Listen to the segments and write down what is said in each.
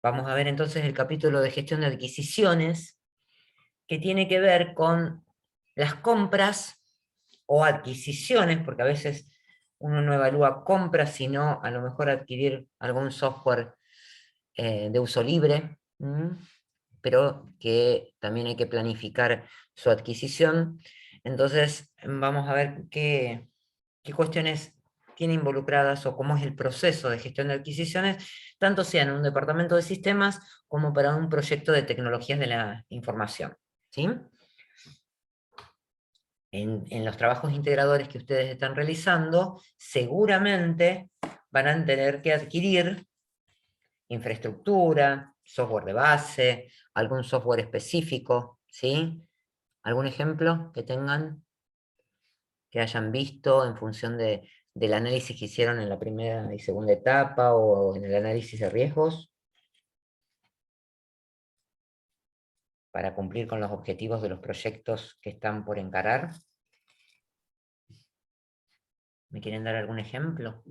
Vamos a ver entonces el capítulo de gestión de adquisiciones, que tiene que ver con las compras o adquisiciones, porque a veces uno no evalúa compras, sino a lo mejor adquirir algún software de uso libre, pero que también hay que planificar su adquisición. Entonces, vamos a ver qué cuestiones tiene involucradas o cómo es el proceso de gestión de adquisiciones, tanto sea en un departamento de sistemas como para un proyecto de tecnologías de la información. ¿Sí? En los trabajos integradores que ustedes están realizando, seguramente van a tener que adquirir infraestructura, software de base, algún software específico, ¿sí? ¿Algún ejemplo que tengan, que hayan visto en función del análisis que hicieron en la primera y segunda etapa o en el análisis de riesgos para cumplir con los objetivos de los proyectos que están por encarar? ¿Me quieren dar algún ejemplo?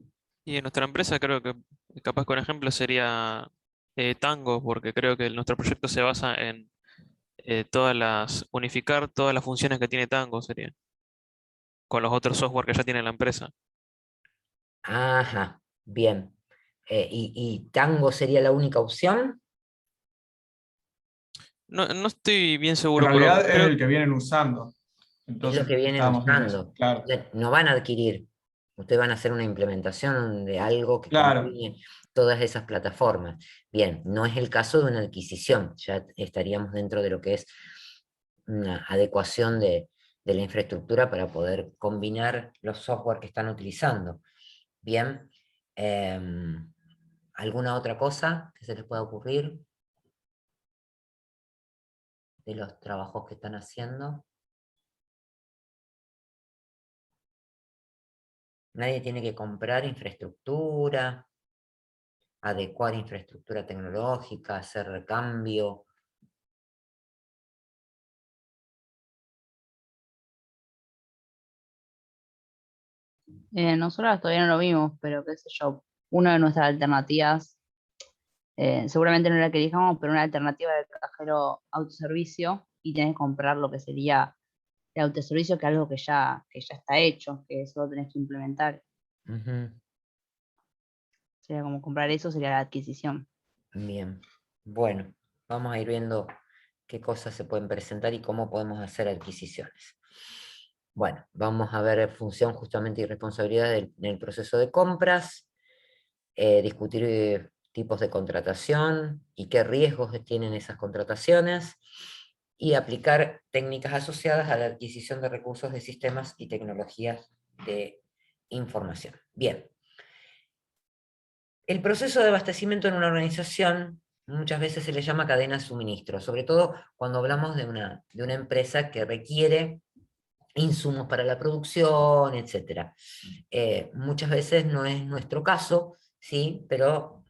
Y en nuestra empresa creo que capaz con ejemplo sería Tango, porque creo que nuestro proyecto se basa en unificar todas las funciones que tiene Tango, sería, con los otros software que ya tiene la empresa. Ajá, bien. ¿Y Tango sería la única opción? No estoy bien En seguro, pero realidad es creo, el que vienen usando. Es lo Entonces que vienen estábamos viendo eso. usando. Claro, No van a adquirir. Ustedes van a hacer una implementación de algo que claro. combine todas esas plataformas. Bien, no es el caso de una adquisición. Ya estaríamos dentro de lo que es una adecuación de la infraestructura para poder combinar los software que están utilizando. Bien. ¿Alguna otra cosa que se les pueda ocurrir de los trabajos que están haciendo? Nadie tiene que comprar infraestructura, adecuar infraestructura tecnológica, hacer recambio. Nosotros todavía no lo vimos, pero qué sé yo, una de nuestras alternativas, seguramente no era la que elijamos, pero una alternativa del cajero autoservicio y tenés que comprar lo que sería el autoservicio, que es algo que ya está hecho, que solo tenés que implementar. Ujú. Sería como comprar eso, sería la adquisición. Bien, bueno, vamos a ir viendo qué cosas se pueden presentar y cómo podemos hacer adquisiciones. Bueno, vamos a ver función justamente y responsabilidad del proceso de compras, discutir tipos de contratación y qué riesgos tienen esas contrataciones, y aplicar técnicas asociadas a la adquisición de recursos de sistemas y tecnologías de información. Bien, el proceso de abastecimiento en una organización muchas veces se le llama cadena de suministro, sobre todo cuando hablamos de una empresa que requiere insumos para la producción, etc. Muchas veces no es nuestro caso, ¿sí? Pero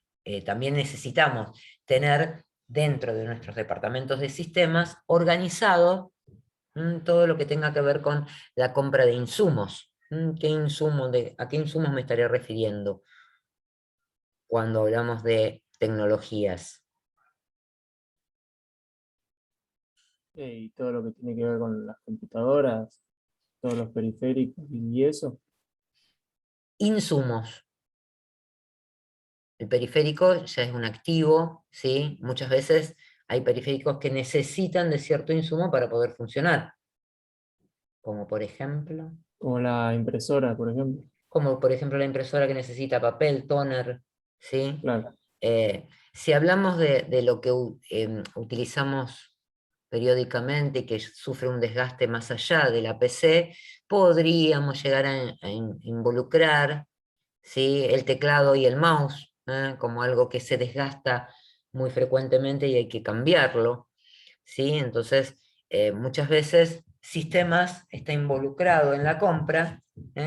también necesitamos tener dentro de nuestros departamentos de sistemas organizado todo lo que tenga que ver con la compra de insumos. ¿A qué insumos me estaré refiriendo cuando hablamos de tecnologías? Y todo lo que tiene que ver con las computadoras, todos los periféricos y eso. Insumos. El periférico ya es un activo, ¿sí? Muchas veces hay periféricos que necesitan de cierto insumo para poder funcionar, como por ejemplo, Como la impresora, por ejemplo. la impresora que necesita papel, tóner, ¿sí? Claro. Si hablamos de lo que utilizamos periódicamente y que sufre un desgaste más allá de la PC, podríamos llegar a involucrar, ¿sí? El teclado y el mouse, como algo que se desgasta muy frecuentemente y hay que cambiarlo, ¿sí? Entonces, muchas veces sistemas está involucrado en la compra,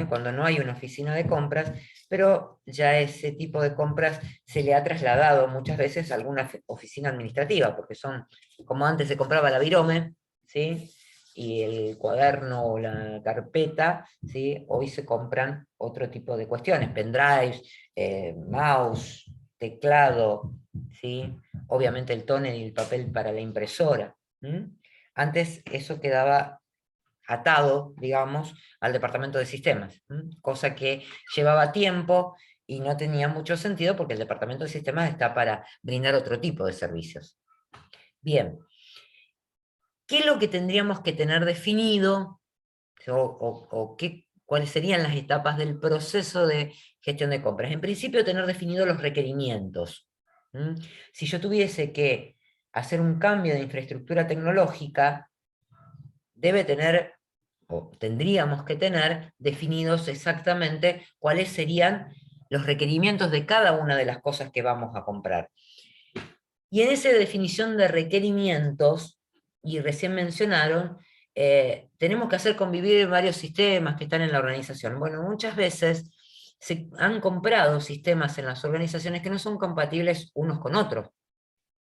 cuando no hay una oficina de compras, pero ya ese tipo de compras se le ha trasladado muchas veces a alguna oficina administrativa, porque son, como antes se compraba la virome, ¿sí? Y el cuaderno o la carpeta, ¿sí? Hoy se compran otro tipo de cuestiones, pendrives, mouse, teclado, ¿sí? obviamente el tóner y el papel para la impresora. Antes eso quedaba atado, digamos, al departamento de sistemas, cosa que llevaba tiempo y no tenía mucho sentido porque el departamento de sistemas está para brindar otro tipo de servicios. Bien, ¿qué es lo que tendríamos que tener definido o cuáles serían las etapas del proceso de gestión de compras? En principio, tener definidos los requerimientos. Si yo tuviese que hacer un cambio de infraestructura tecnológica, debe tener, o tendríamos que tener, definidos exactamente cuáles serían los requerimientos de cada una de las cosas que vamos a comprar. Y en esa definición de requerimientos, y recién mencionaron, tenemos que hacer convivir varios sistemas que están en la organización. Bueno, muchas veces se han comprado sistemas en las organizaciones que no son compatibles unos con otros.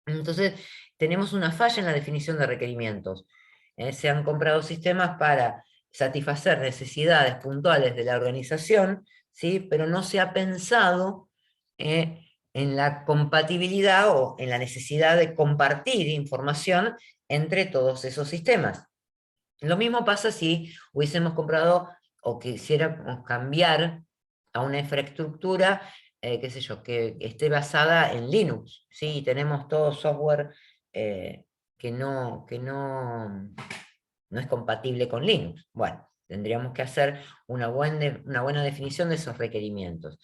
Entonces, tenemos una falla en la definición de requerimientos. Se han comprado sistemas para satisfacer necesidades puntuales de la organización, ¿sí? Pero no se ha pensado en la compatibilidad o en la necesidad de compartir información entre todos esos sistemas. Lo mismo pasa si hubiésemos comprado o quisiéramos cambiar a una infraestructura, qué sé yo, que esté basada en Linux, ¿sí? Tenemos todo software que no es compatible con Linux. Bueno, tendríamos que hacer una buena definición de esos requerimientos.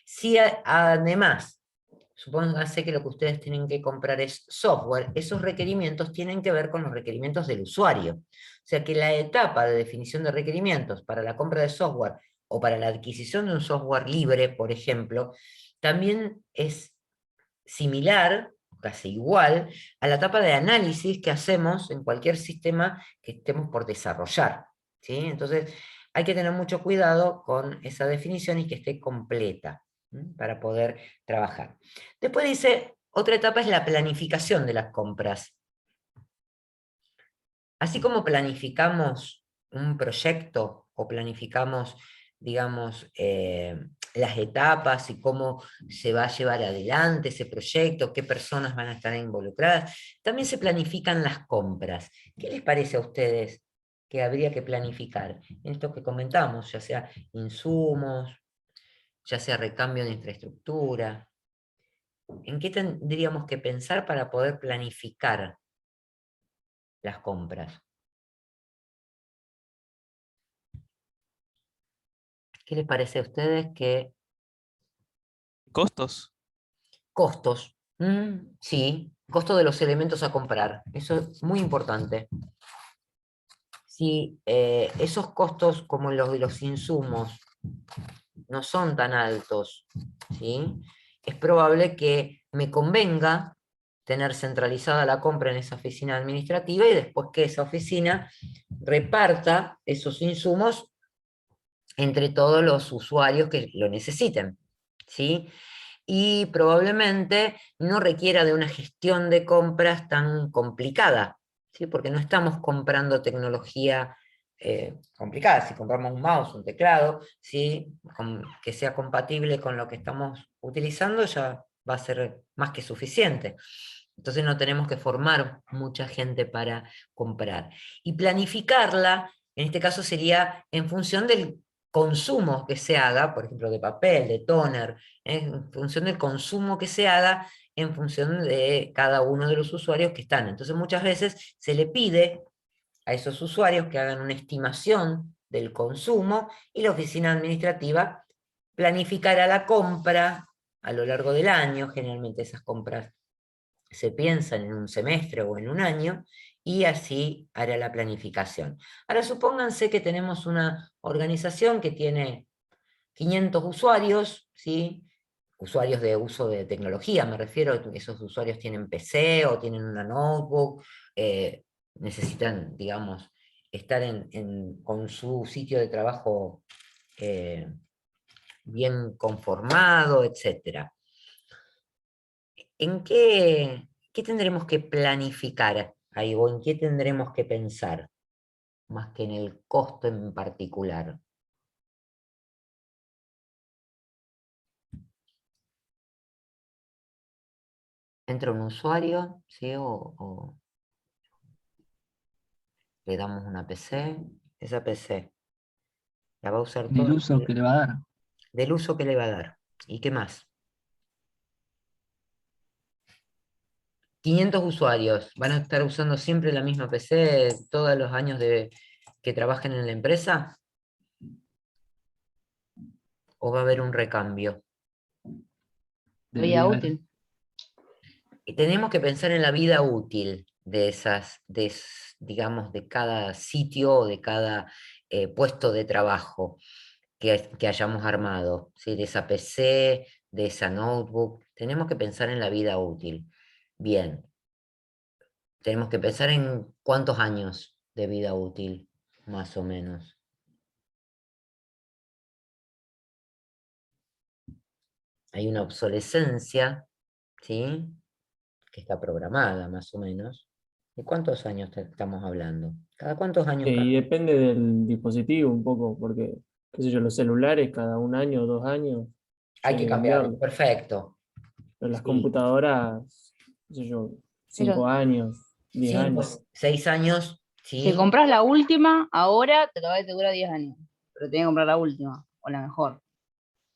Si además, supóngase que lo que ustedes tienen que comprar es software, esos requerimientos tienen que ver con los requerimientos del usuario. O sea que la etapa de definición de requerimientos para la compra de software o para la adquisición de un software libre, por ejemplo, también es similar, casi igual, a la etapa de análisis que hacemos en cualquier sistema que estemos por desarrollar, ¿sí? Entonces, hay que tener mucho cuidado con esa definición y que esté completa para poder trabajar. Después dice, otra etapa es la planificación de las compras. Así como planificamos un proyecto o planificamos, digamos, las etapas y cómo se va a llevar adelante ese proyecto, qué personas van a estar involucradas, también se planifican las compras. ¿Qué les parece a ustedes que habría que planificar? En esto que comentamos, ya sea insumos, ya sea recambio de infraestructura. ¿En qué tendríamos que pensar para poder planificar las compras? ¿Qué les parece a ustedes que ¿Costos? costos? Sí, costo de los elementos a comprar. Eso es muy importante. Si esos costos como los de los insumos no son tan altos, ¿sí? Es probable que me convenga tener centralizada la compra en esa oficina administrativa y después que esa oficina reparta esos insumos entre todos los usuarios que lo necesiten, ¿sí? Y probablemente no requiera de una gestión de compras tan complicada, ¿sí? Porque no estamos comprando tecnología complicada. Si compramos un mouse, un teclado, ¿sí? Que sea compatible con lo que estamos utilizando, ya va a ser más que suficiente. Entonces no tenemos que formar mucha gente para comprar. Y planificarla, en este caso sería en función del consumo que se haga, por ejemplo, de papel, de tóner, en función del consumo que se haga, en función de cada uno de los usuarios que están. Entonces muchas veces se le pide a esos usuarios que hagan una estimación del consumo y la oficina administrativa planificará la compra a lo largo del año. Generalmente esas compras se piensan en un semestre o en un año, y así hará la planificación. Ahora supónganse que tenemos una organización que tiene 500 usuarios, ¿sí? Usuarios de uso de tecnología, me refiero, esos usuarios tienen PC o tienen una notebook, necesitan, digamos, estar con su sitio de trabajo bien conformado, etc. ¿En qué tendremos que planificar ahí o en qué tendremos que pensar, más que en el costo en particular? Entra un usuario, ¿sí? O le damos una PC. Esa PC la va a usar todo Del uso que le va a dar. del uso que le va a dar. ¿Y qué más? 500 usuarios. ¿Van a estar usando siempre la misma PC todos los años que trabajen en la empresa? ¿O va a haber un recambio? Debería Vida haber. útil. Y tenemos que pensar en la vida útil de esas, digamos, de cada sitio o de cada puesto de trabajo que hayamos armado, ¿sí? De esa PC, de esa notebook. Tenemos que pensar en la vida útil. Bien, tenemos que pensar en cuántos años de vida útil, más o menos. Hay una obsolescencia, ¿sí? Que está programada, más o menos. ¿De cuántos años estamos hablando? ¿Cada cuántos años Y cambia? depende del dispositivo un poco, porque, qué sé yo, los celulares cada 1 año o 2 años Hay hay que que cambiarlo, cambiarlo. perfecto. Pero las Sí. computadoras, qué sé yo, Pero 5 años, 10 años. 6 años, si ¿sí? compras la última, ahora te dura 10 años. Pero tenés que comprar la última, o la mejor.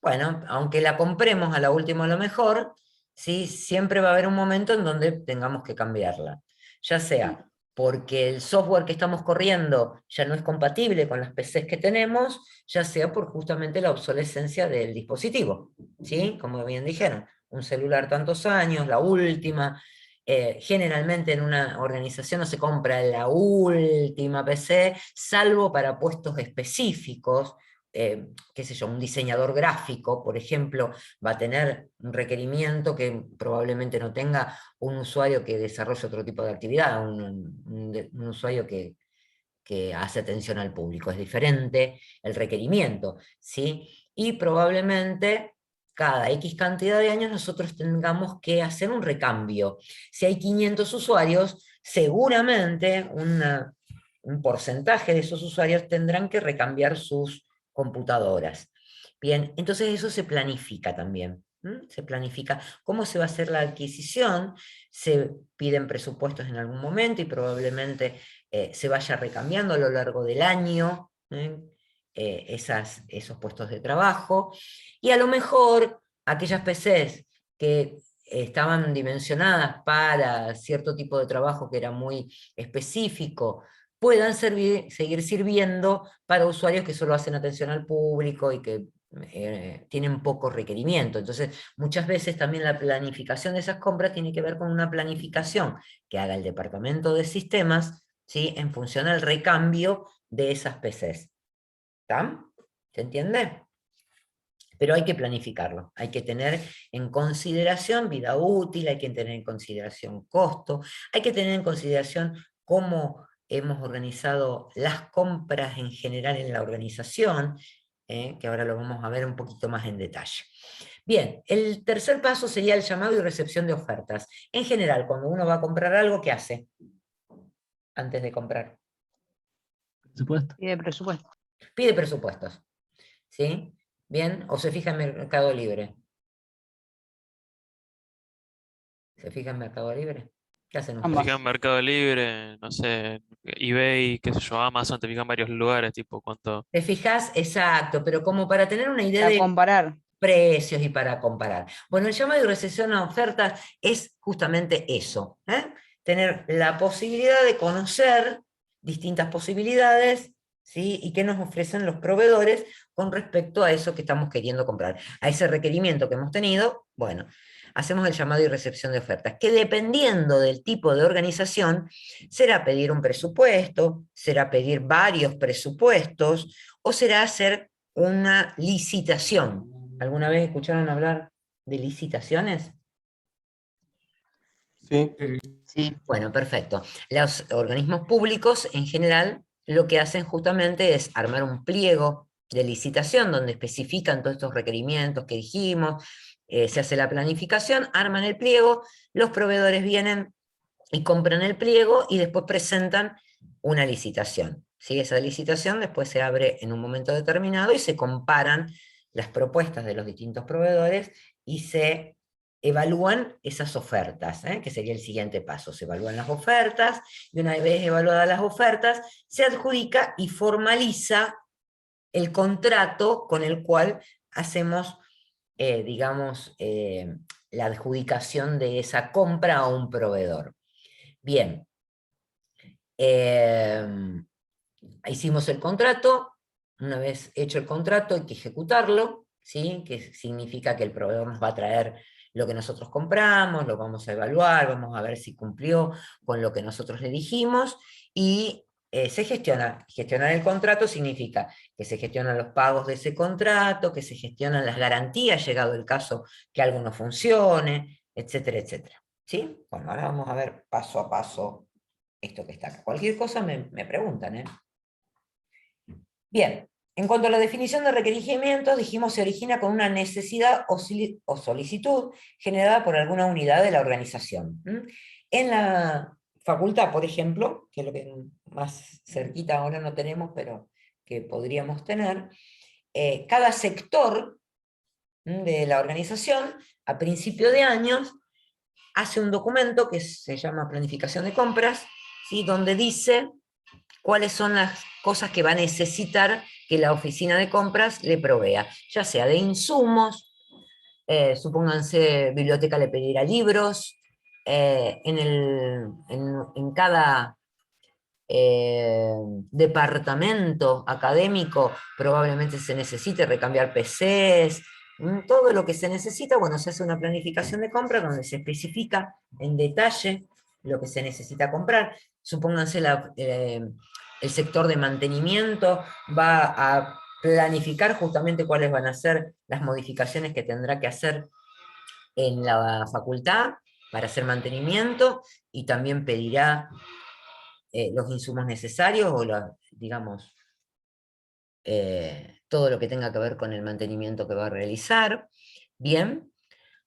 Bueno, aunque la compremos a la última a lo mejor, ¿sí? Siempre va a haber un momento en donde tengamos que cambiarla. Ya sea porque el software que estamos corriendo ya no es compatible con las PCs que tenemos, ya sea por justamente la obsolescencia del dispositivo, ¿sí? Como bien dijeron, un celular tantos años, la última. Generalmente en una organización no se compra la última PC, salvo para puestos específicos, qué sé yo, un diseñador gráfico, por ejemplo, va a tener un requerimiento que probablemente no tenga un usuario que desarrolle otro tipo de actividad, un usuario que hace atención al público. Es diferente el requerimiento, ¿sí? Y probablemente cada X cantidad de años nosotros tengamos que hacer un recambio. Si hay 500 usuarios, seguramente un porcentaje de esos usuarios tendrán que recambiar sus computadoras. Bien, entonces eso se planifica también. Se planifica cómo se va a hacer la adquisición, se piden presupuestos en algún momento y probablemente se vaya recambiando a lo largo del año esos puestos de trabajo. Y a lo mejor aquellas PCs que estaban dimensionadas para cierto tipo de trabajo que era muy específico, puedan seguir sirviendo para usuarios que solo hacen atención al público y que tienen poco requerimiento. Entonces, muchas veces también la planificación de esas compras tiene que ver con una planificación que haga el departamento de sistemas, ¿sí? En función al recambio de esas PCs. ¿Está? ¿Se entiende? Pero hay que planificarlo, hay que tener en consideración vida útil, hay que tener en consideración costo, hay que tener en consideración cómo hemos organizado las compras en general en la organización, que ahora lo vamos a ver un poquito más en detalle. Bien, el tercer paso sería el llamado y recepción de ofertas. En general, cuando uno va a comprar algo, ¿qué hace antes de comprar? Por supuesto. Y de presupuesto. Pide presupuestos, ¿sí? Bien, o se fija en Mercado Libre. ¿Se fija en Mercado Libre? ¿Qué hacen Te ustedes? fijas en Mercado Libre, no sé, eBay, qué sé yo, Amazon, te fijas en varios lugares, tipo cuánto. Te fijas, exacto, pero como para tener una idea Para de comparar. precios y para comparar. Bueno, el llamado y recepción a ofertas es justamente eso, ¿eh? Tener la posibilidad de conocer distintas posibilidades, ¿sí? Y qué nos ofrecen los proveedores con respecto a eso que estamos queriendo comprar. A ese requerimiento que hemos tenido, bueno, hacemos el llamado y recepción de ofertas, que dependiendo del tipo de organización, será pedir un presupuesto, será pedir varios presupuestos, o será hacer una licitación. ¿Alguna vez escucharon hablar de licitaciones? Sí. Sí. Bueno, perfecto. Los organismos públicos en general lo que hacen justamente es armar un pliego de licitación donde especifican todos estos requerimientos que dijimos, se hace la planificación, arman el pliego, los proveedores vienen y compran el pliego y después presentan una licitación, ¿sí? Esa licitación después se abre en un momento determinado y se comparan las propuestas de los distintos proveedores y se evalúan esas ofertas, que sería el siguiente paso. Se evalúan las ofertas, y una vez evaluadas las ofertas, se adjudica y formaliza el contrato con el cual hacemos, digamos, la adjudicación de esa compra a un proveedor. Bien, hicimos el contrato. Una vez hecho el contrato hay que ejecutarlo, ¿sí? Que significa que el proveedor nos va a traer lo que nosotros compramos, lo vamos a evaluar, vamos a ver si cumplió con lo que nosotros le dijimos, y se gestiona. Gestionar el contrato significa que se gestionan los pagos de ese contrato, que se gestionan las garantías, llegado el caso que algo no funcione, etcétera, etcétera. ¿Sí? Bueno, ahora vamos a ver paso a paso esto que está acá. Cualquier cosa me preguntan, ¿eh? Bien, en cuanto a la definición de requerimientos, dijimos se origina con una necesidad o solicitud generada por alguna unidad de la organización. En la facultad, por ejemplo, que es lo que más cerquita ahora no tenemos, pero que podríamos tener, cada sector de la organización, a principio de años, hace un documento que se llama planificación de compras, ¿sí? Donde dice cuáles son las cosas que va a necesitar que la oficina de compras le provea, ya sea de insumos, supónganse, biblioteca le pedirá libros, en cada departamento académico probablemente se necesite recambiar PCs, todo lo que se necesita. Bueno, se hace una planificación de compra donde se especifica en detalle lo que se necesita comprar. Supónganse el sector de mantenimiento va a planificar justamente cuáles van a ser las modificaciones que tendrá que hacer en la facultad para hacer mantenimiento, y también pedirá los insumos necesarios, o digamos, todo lo que tenga que ver con el mantenimiento que va a realizar. Bien,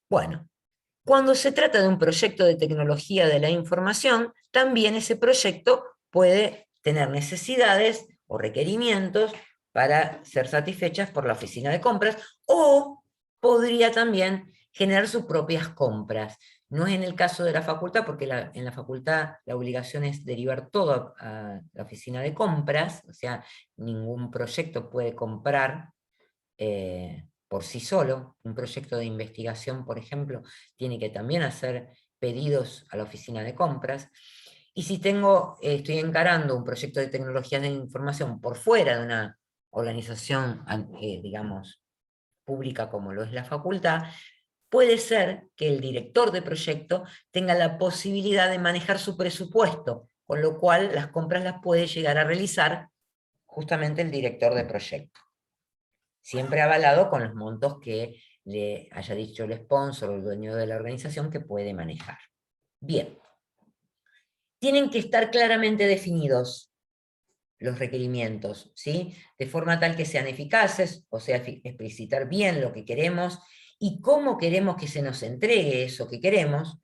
bueno, cuando se trata de un proyecto de tecnología de la información, también ese proyecto puede tener necesidades o requerimientos para ser satisfechas por la oficina de compras, o podría también generar sus propias compras. No es en el caso de la facultad, porque en la facultad la obligación es derivar todo a la oficina de compras, o sea, ningún proyecto puede comprar por sí solo. Un proyecto de investigación, por ejemplo, tiene que también hacer pedidos a la oficina de compras. Y si estoy encarando un proyecto de tecnologías de información por fuera de una organización, digamos, pública como lo es la facultad, puede ser que el director de proyecto tenga la posibilidad de manejar su presupuesto, con lo cual las compras las puede llegar a realizar justamente el director de proyecto. Siempre avalado con los montos que le haya dicho el sponsor o el dueño de la organización que puede manejar. Bien. Tienen que estar claramente definidos los requerimientos, ¿sí? De forma tal que sean eficaces, o sea, explicitar bien lo que queremos y cómo queremos que se nos entregue eso que queremos.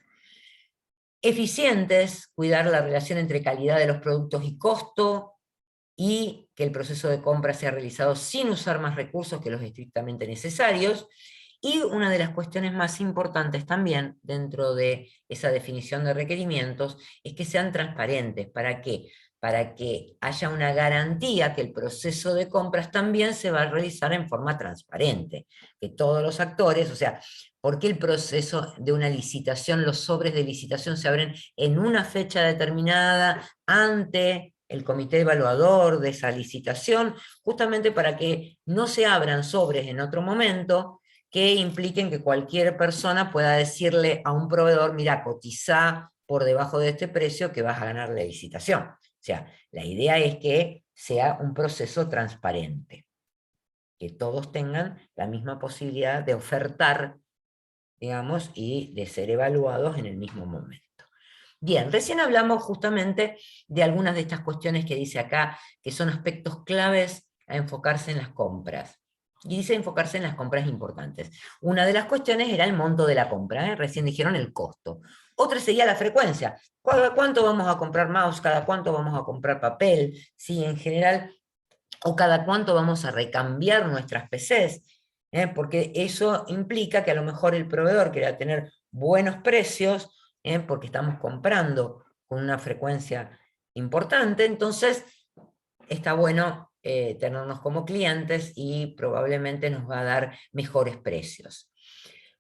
Eficientes, cuidar la relación entre calidad de los productos y costo, y que el proceso de compra sea realizado sin usar más recursos que los estrictamente necesarios. Y una de las cuestiones más importantes también dentro de esa definición de requerimientos es que sean transparentes. ¿Para qué? Para que haya una garantía que el proceso de compras también se va a realizar en forma transparente, que todos los actores, o sea, ¿por qué el proceso de una licitación, los sobres de licitación se abren en una fecha determinada ante el comité evaluador de esa licitación? Justamente para que no se abran sobres en otro momento que impliquen que cualquier persona pueda decirle a un proveedor, mira, cotiza por debajo de este precio que vas a ganar la licitación. O sea, la idea es que sea un proceso transparente, que todos tengan la misma posibilidad de ofertar, digamos, y de ser evaluados en el mismo momento. Bien, recién hablamos justamente de algunas de estas cuestiones que dice acá, que son aspectos claves a enfocarse en las compras. Y dice enfocarse en las compras importantes. Una de las cuestiones era el monto de la compra, recién dijeron el costo. Otra sería la frecuencia. ¿Cada cuánto vamos a comprar mouse? ¿Cada cuánto vamos a comprar papel? Sí, en general, o cada cuánto vamos a recambiar nuestras PCs, porque eso implica que a lo mejor el proveedor quiera tener buenos precios, porque estamos comprando con una frecuencia importante, entonces está bueno tenernos como clientes y probablemente nos va a dar mejores precios.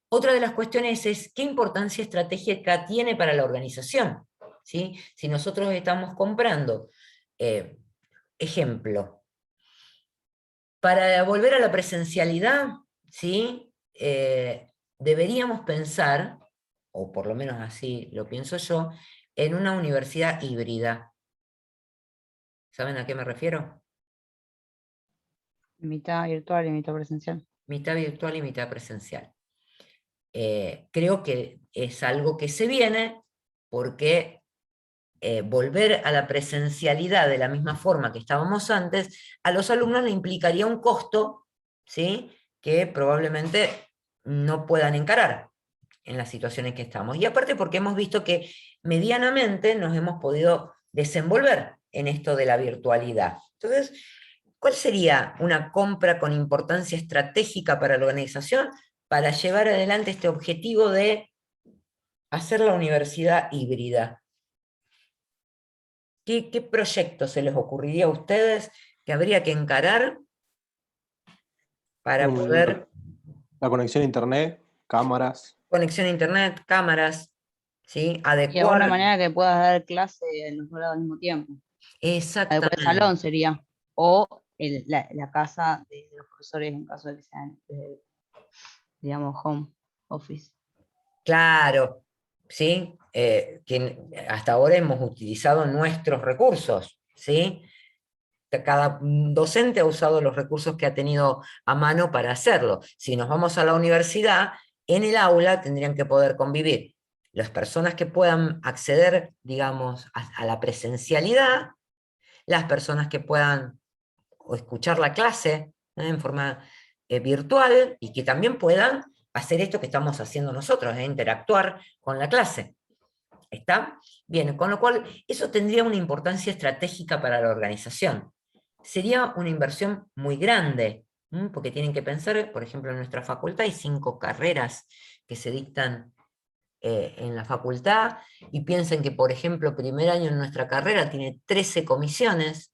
Otra de las cuestiones es qué importancia estratégica tiene para la organización, ¿sí? Si nosotros estamos comprando, ejemplo, para volver a la presencialidad, ¿sí? Deberíamos pensar, o por lo menos así lo pienso yo, en una universidad híbrida. ¿Saben a qué me refiero? Mitad virtual y mitad presencial. Mitad virtual y mitad presencial. Creo que es algo que se viene porque volver a la presencialidad de la misma forma que estábamos antes, a los alumnos le implicaría un costo, ¿sí? Que probablemente no puedan encarar en la situación en que estamos. Y aparte porque hemos visto que medianamente nos hemos podido desenvolver en esto de la virtualidad. Entonces, ¿cuál sería una compra con importancia estratégica para la organización para llevar adelante este objetivo de hacer la universidad híbrida? ¿Qué proyecto se les ocurriría a ustedes que habría que encarar para poder... La conexión a internet, cámaras. Conexión a internet, cámaras, ¿sí? Y de alguna Adecuar. manera que puedas dar clase en los dos lados al mismo tiempo. Adecuar el Exactamente. salón sería. O la casa de los profesores en caso de que sean, digamos, home office. Claro, ¿sí? Que hasta ahora hemos utilizado nuestros recursos, ¿sí? Cada docente ha usado los recursos que ha tenido a mano para hacerlo. Si nos vamos a la universidad, en el aula tendrían que poder convivir las personas que puedan acceder, digamos, a la presencialidad, las personas que puedan o escuchar la clase, ¿no? En forma virtual, y que también puedan hacer esto que estamos haciendo nosotros, interactuar con la clase. ¿Está? Bien, con lo cual eso tendría una importancia estratégica para la organización. Sería una inversión muy grande, porque tienen que pensar, por ejemplo, en nuestra facultad hay 5 carreras que se dictan en la facultad, y piensen que, por ejemplo, primer año en nuestra carrera tiene 13 comisiones,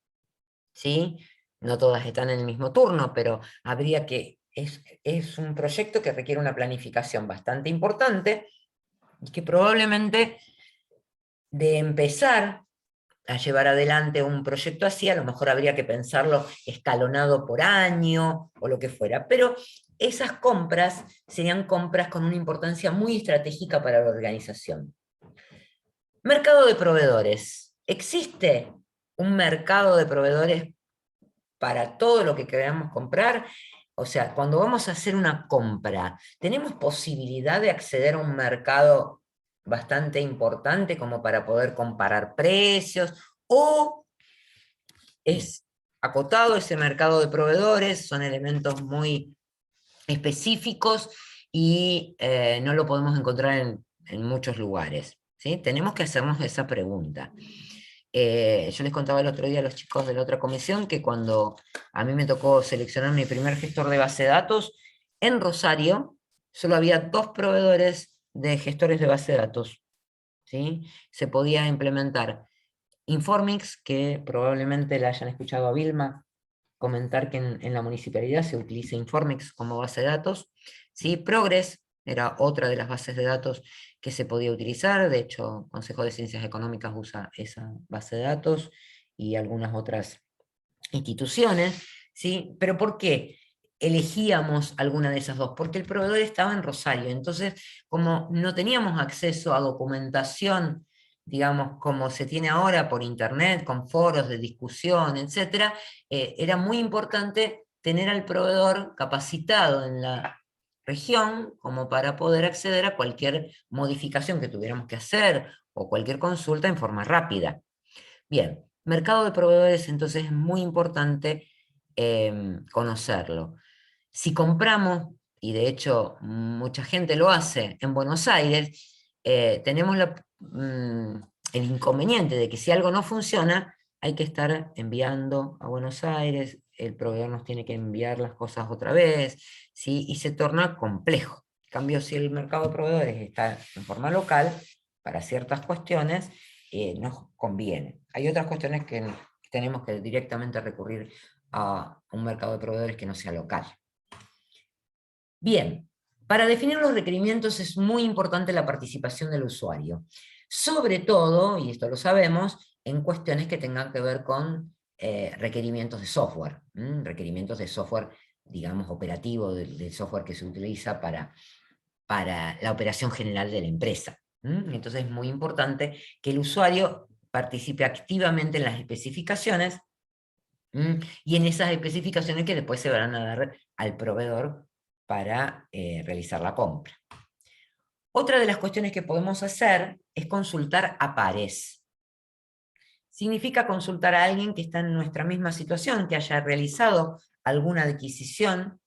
¿sí? No todas están en el mismo turno, pero habría que... Es un proyecto que requiere una planificación bastante importante, y que probablemente de empezar a llevar adelante un proyecto así, a lo mejor habría que pensarlo escalonado por año o lo que fuera, pero esas compras serían compras con una importancia muy estratégica para la organización. Mercado de proveedores. ¿Existe un mercado de proveedores para todo lo que queramos comprar? O sea, cuando vamos a hacer una compra, ¿tenemos posibilidad de acceder a un mercado bastante importante como para poder comparar precios? ¿O es acotado ese mercado de proveedores? Son elementos muy específicos y no lo podemos encontrar en muchos lugares, ¿sí? Tenemos que hacernos esa pregunta. Yo les contaba el otro día a los chicos de la otra comisión que cuando a mí me tocó seleccionar mi primer gestor de base de datos, en Rosario solo había 2 proveedores de gestores de base de datos, ¿sí? Se podía implementar Informix, que probablemente la hayan escuchado a Vilma comentar que en la municipalidad se utiliza Informix como base de datos, ¿sí? Progress era otra de las bases de datos que se podía utilizar, de hecho, Consejo de Ciencias Económicas usa esa base de datos y algunas otras instituciones, ¿sí? ¿Pero por qué elegíamos alguna de esas dos? Porque el proveedor estaba en Rosario, entonces, como no teníamos acceso a documentación, digamos, como se tiene ahora por internet, con foros de discusión, etc., era muy importante tener al proveedor capacitado en la región como para poder acceder a cualquier modificación que tuviéramos que hacer o cualquier consulta en forma rápida. Bien, mercado de proveedores entonces es muy importante conocerlo. Si compramos, y de hecho mucha gente lo hace en Buenos Aires, tenemos el inconveniente de que si algo no funciona, hay que estar enviando a Buenos Aires, el proveedor nos tiene que enviar las cosas otra vez, ¿sí? Y se torna complejo. cambio, si el mercado de proveedores está en forma local, para ciertas cuestiones, nos conviene. Hay otras cuestiones que tenemos que directamente recurrir a un mercado de proveedores que no sea local. Bien, para definir los requerimientos es muy importante la participación del usuario. Sobre todo, y esto lo sabemos, en cuestiones que tengan que ver con requerimientos de software. Requerimientos de software, digamos, operativo, del software que se utiliza para la operación general de la empresa. Entonces es muy importante que el usuario participe activamente en las especificaciones y en esas especificaciones que después se van a dar al proveedor para realizar la compra. Otra de las cuestiones que podemos hacer es consultar a pares. Significa consultar a alguien que está en nuestra misma situación, que haya realizado alguna adquisición,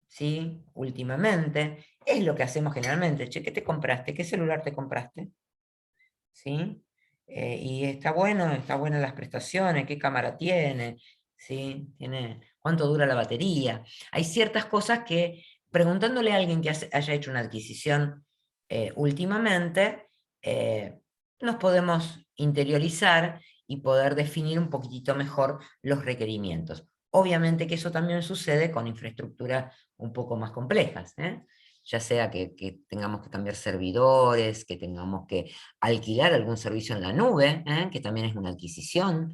¿sí? Últimamente. Es lo que hacemos generalmente. Che, ¿qué te compraste? ¿Qué celular te compraste? ¿Sí? Y está bueno, están buenas las prestaciones, qué cámara tiene, ¿sí? ¿Cuánto dura la batería? Hay ciertas cosas que, preguntándole a alguien que haya hecho una adquisición últimamente, nos podemos interiorizar y poder definir un poquitito mejor los requerimientos. Obviamente que eso también sucede con infraestructuras un poco más complejas, ya sea que tengamos que cambiar servidores, que tengamos que alquilar algún servicio en la nube, que también es una adquisición.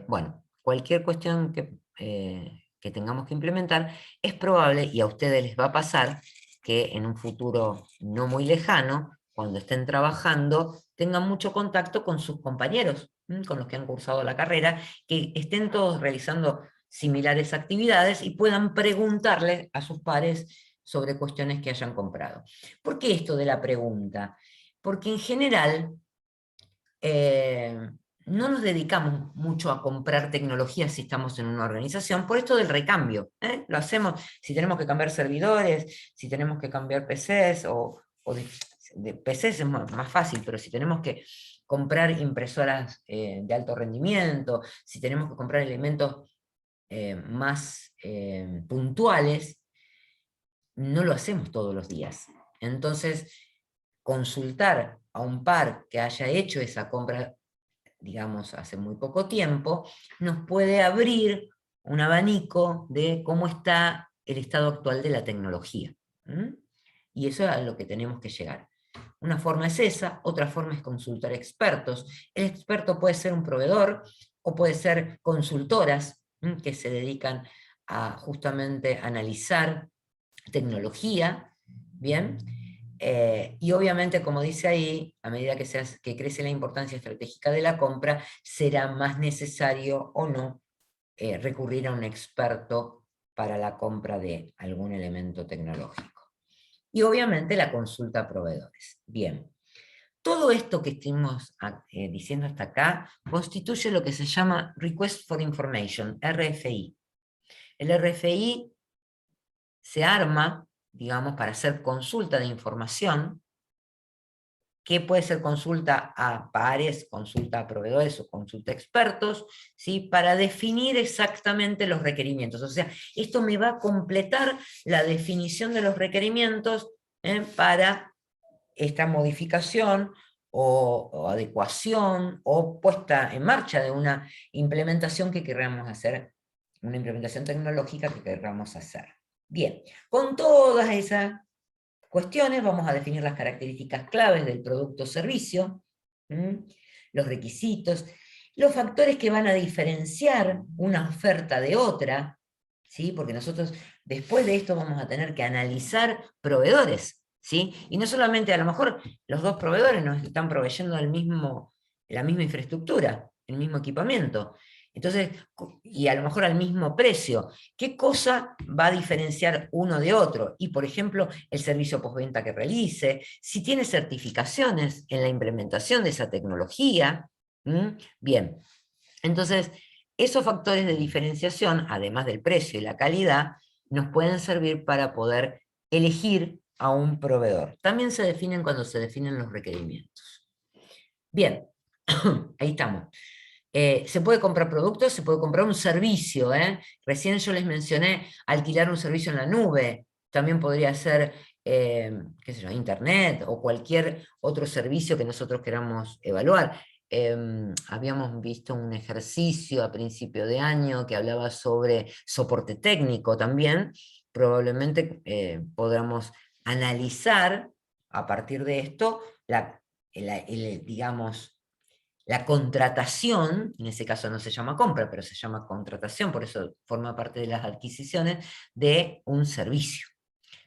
Bueno, cualquier cuestión que tengamos que implementar, es probable, y a ustedes les va a pasar, que en un futuro no muy lejano, cuando estén trabajando, tengan mucho contacto con sus compañeros, con los que han cursado la carrera, que estén todos realizando similares actividades y puedan preguntarle a sus pares sobre cuestiones que hayan comprado. ¿Por qué esto de la pregunta? Porque en general no nos dedicamos mucho a comprar tecnología si estamos en una organización, por esto del recambio. Lo hacemos si tenemos que cambiar servidores, si tenemos que cambiar PCs, o de PCs es más fácil, pero si tenemos que comprar impresoras de alto rendimiento, si tenemos que comprar elementos más puntuales, no lo hacemos todos los días. Entonces, consultar a un par que haya hecho esa compra, digamos, hace muy poco tiempo, nos puede abrir un abanico de cómo está el estado actual de la tecnología. Y eso es a lo que tenemos que llegar. Una forma es esa, otra forma es consultar expertos. El experto puede ser un proveedor o puede ser consultoras que se dedican a justamente analizar tecnología, ¿bien? Y obviamente, como dice ahí, a medida que crece la importancia estratégica de la compra, será más necesario o no recurrir a un experto para la compra de algún elemento tecnológico. Y obviamente la consulta a proveedores. Bien, todo esto que estuvimos diciendo hasta acá constituye lo que se llama Request for Information, RFI. El RFI se arma, digamos, para hacer consulta de información, que puede ser consulta a pares, consulta a proveedores o consulta a expertos, ¿sí? Para definir exactamente los requerimientos. O sea, esto me va a completar la definición de los requerimientos para esta modificación o adecuación o puesta en marcha de una implementación que queramos hacer, una implementación tecnológica que queramos hacer. Bien, con todas esas cuestiones vamos a definir las características claves del producto o servicio, los requisitos, los factores que van a diferenciar una oferta de otra, ¿sí? Porque nosotros después de esto vamos a tener que analizar proveedores, ¿sí? Y no solamente a lo mejor los dos proveedores nos están proveyendo la misma infraestructura, el mismo equipamiento. Entonces, y a lo mejor al mismo precio, ¿qué cosa va a diferenciar uno de otro? Y por ejemplo, el servicio postventa que realice, si tiene certificaciones en la implementación de esa tecnología. Bien, entonces, esos factores de diferenciación, además del precio y la calidad, nos pueden servir para poder elegir a un proveedor. También se definen cuando se definen los requerimientos. Bien, ahí estamos. Se puede comprar productos, se puede comprar un servicio. Recién yo les mencioné alquilar un servicio en la nube. También podría ser qué sé yo, internet o cualquier otro servicio que nosotros queramos evaluar. Habíamos visto un ejercicio a principio de año que hablaba sobre soporte técnico también. Probablemente podamos analizar a partir de esto digamos, la contratación, en ese caso no se llama compra, pero se llama contratación, por eso forma parte de las adquisiciones, de un servicio.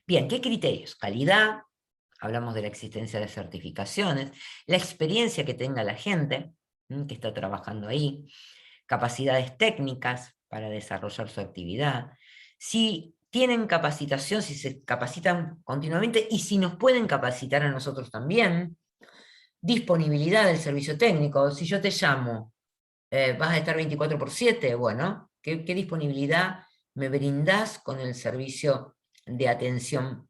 Bien, ¿qué criterios? Calidad, hablamos de la existencia de certificaciones, la experiencia que tenga la gente que está trabajando ahí, capacidades técnicas para desarrollar su actividad, si tienen capacitación, si se capacitan continuamente y si nos pueden capacitar a nosotros también, disponibilidad del servicio técnico, si yo te llamo, vas a estar 24/7, bueno, ¿qué disponibilidad me brindás con el servicio de atención,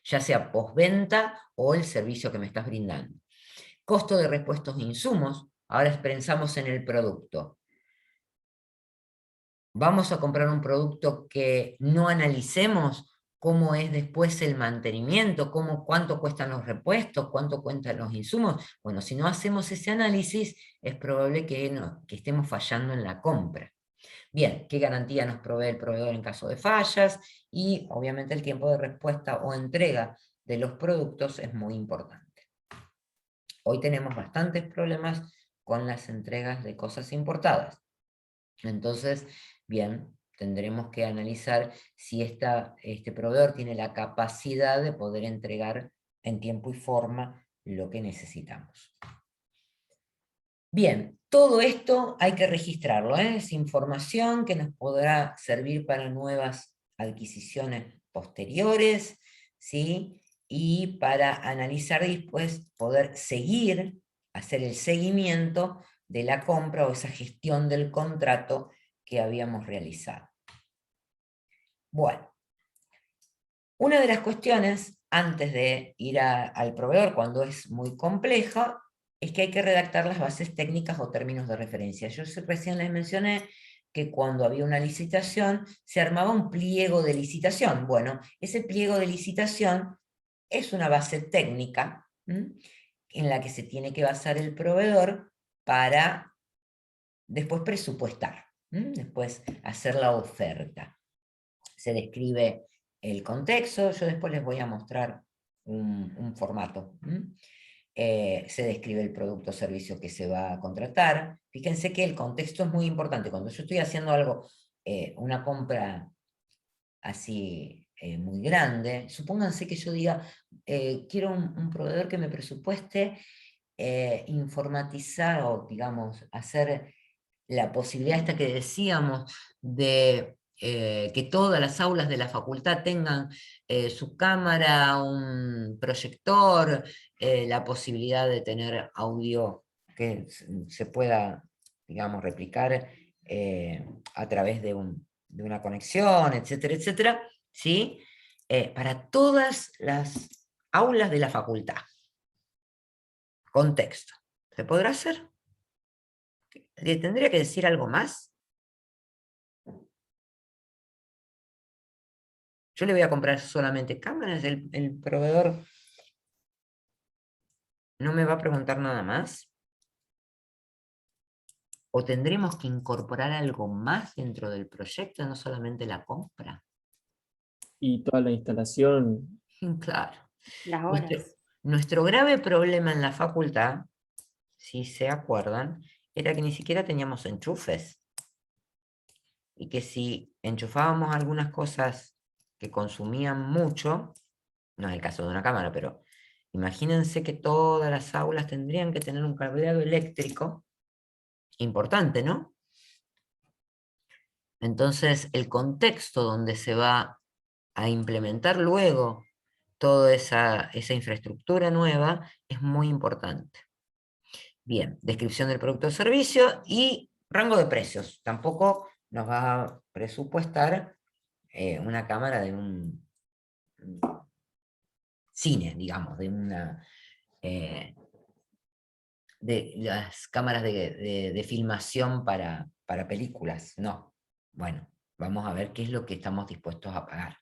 ya sea postventa o el servicio que me estás brindando? Costo de repuestos e insumos, ahora pensamos en el producto. ¿Vamos a comprar un producto que no analicemos cómo es después el mantenimiento, cuánto cuestan los repuestos, cuánto cuestan los insumos? Bueno, si no hacemos ese análisis, es probable que estemos fallando en la compra. Bien, ¿qué garantía nos provee el proveedor en caso de fallas? Y obviamente el tiempo de respuesta o entrega de los productos es muy importante. Hoy tenemos bastantes problemas con las entregas de cosas importadas. Entonces, bien, tendremos que analizar si este proveedor tiene la capacidad de poder entregar en tiempo y forma lo que necesitamos. Bien, todo esto hay que registrarlo, es información que nos podrá servir para nuevas adquisiciones posteriores, ¿sí? Y para analizar y después poder hacer el seguimiento de la compra o esa gestión del contrato que habíamos realizado. Bueno, una de las cuestiones antes de ir al proveedor cuando es muy compleja es que hay que redactar las bases técnicas o términos de referencia. Yo recién les mencioné que cuando había una licitación se armaba un pliego de licitación. Bueno, ese pliego de licitación es una base técnica en la que se tiene que basar el proveedor para después presupuestar, después hacer la oferta. Se describe el contexto, yo después les voy a mostrar un formato. Se describe el producto o servicio que se va a contratar. Fíjense que el contexto es muy importante. Cuando yo estoy haciendo algo, una compra así muy grande, supónganse que yo diga, quiero un proveedor que me presupueste informatizar o, digamos, hacer la posibilidad esta que decíamos de que todas las aulas de la facultad tengan su cámara, un proyector, la posibilidad de tener audio que se pueda, digamos, replicar a través de una conexión, etcétera, etcétera, ¿sí? Para todas las aulas de la facultad. Contexto. ¿Se podrá hacer? ¿Le tendría que decir algo más? Yo le voy a comprar solamente cámaras, el proveedor no me va a preguntar nada más. ¿O tendremos que incorporar algo más dentro del proyecto, no solamente la compra? Y toda la instalación. Claro. Las horas. Nuestro grave problema en la facultad, si se acuerdan, era que ni siquiera teníamos enchufes. Y que si enchufábamos algunas cosas que consumían mucho, no es el caso de una cámara, pero imagínense que todas las aulas tendrían que tener un cableado eléctrico importante, ¿no? Entonces, el contexto donde se va a implementar luego toda esa infraestructura nueva es muy importante. Bien, descripción del producto o servicio y rango de precios. Tampoco nos va a presupuestar una cámara de un cine, digamos, de las cámaras de filmación para películas. No. Bueno, vamos a ver qué es lo que estamos dispuestos a pagar.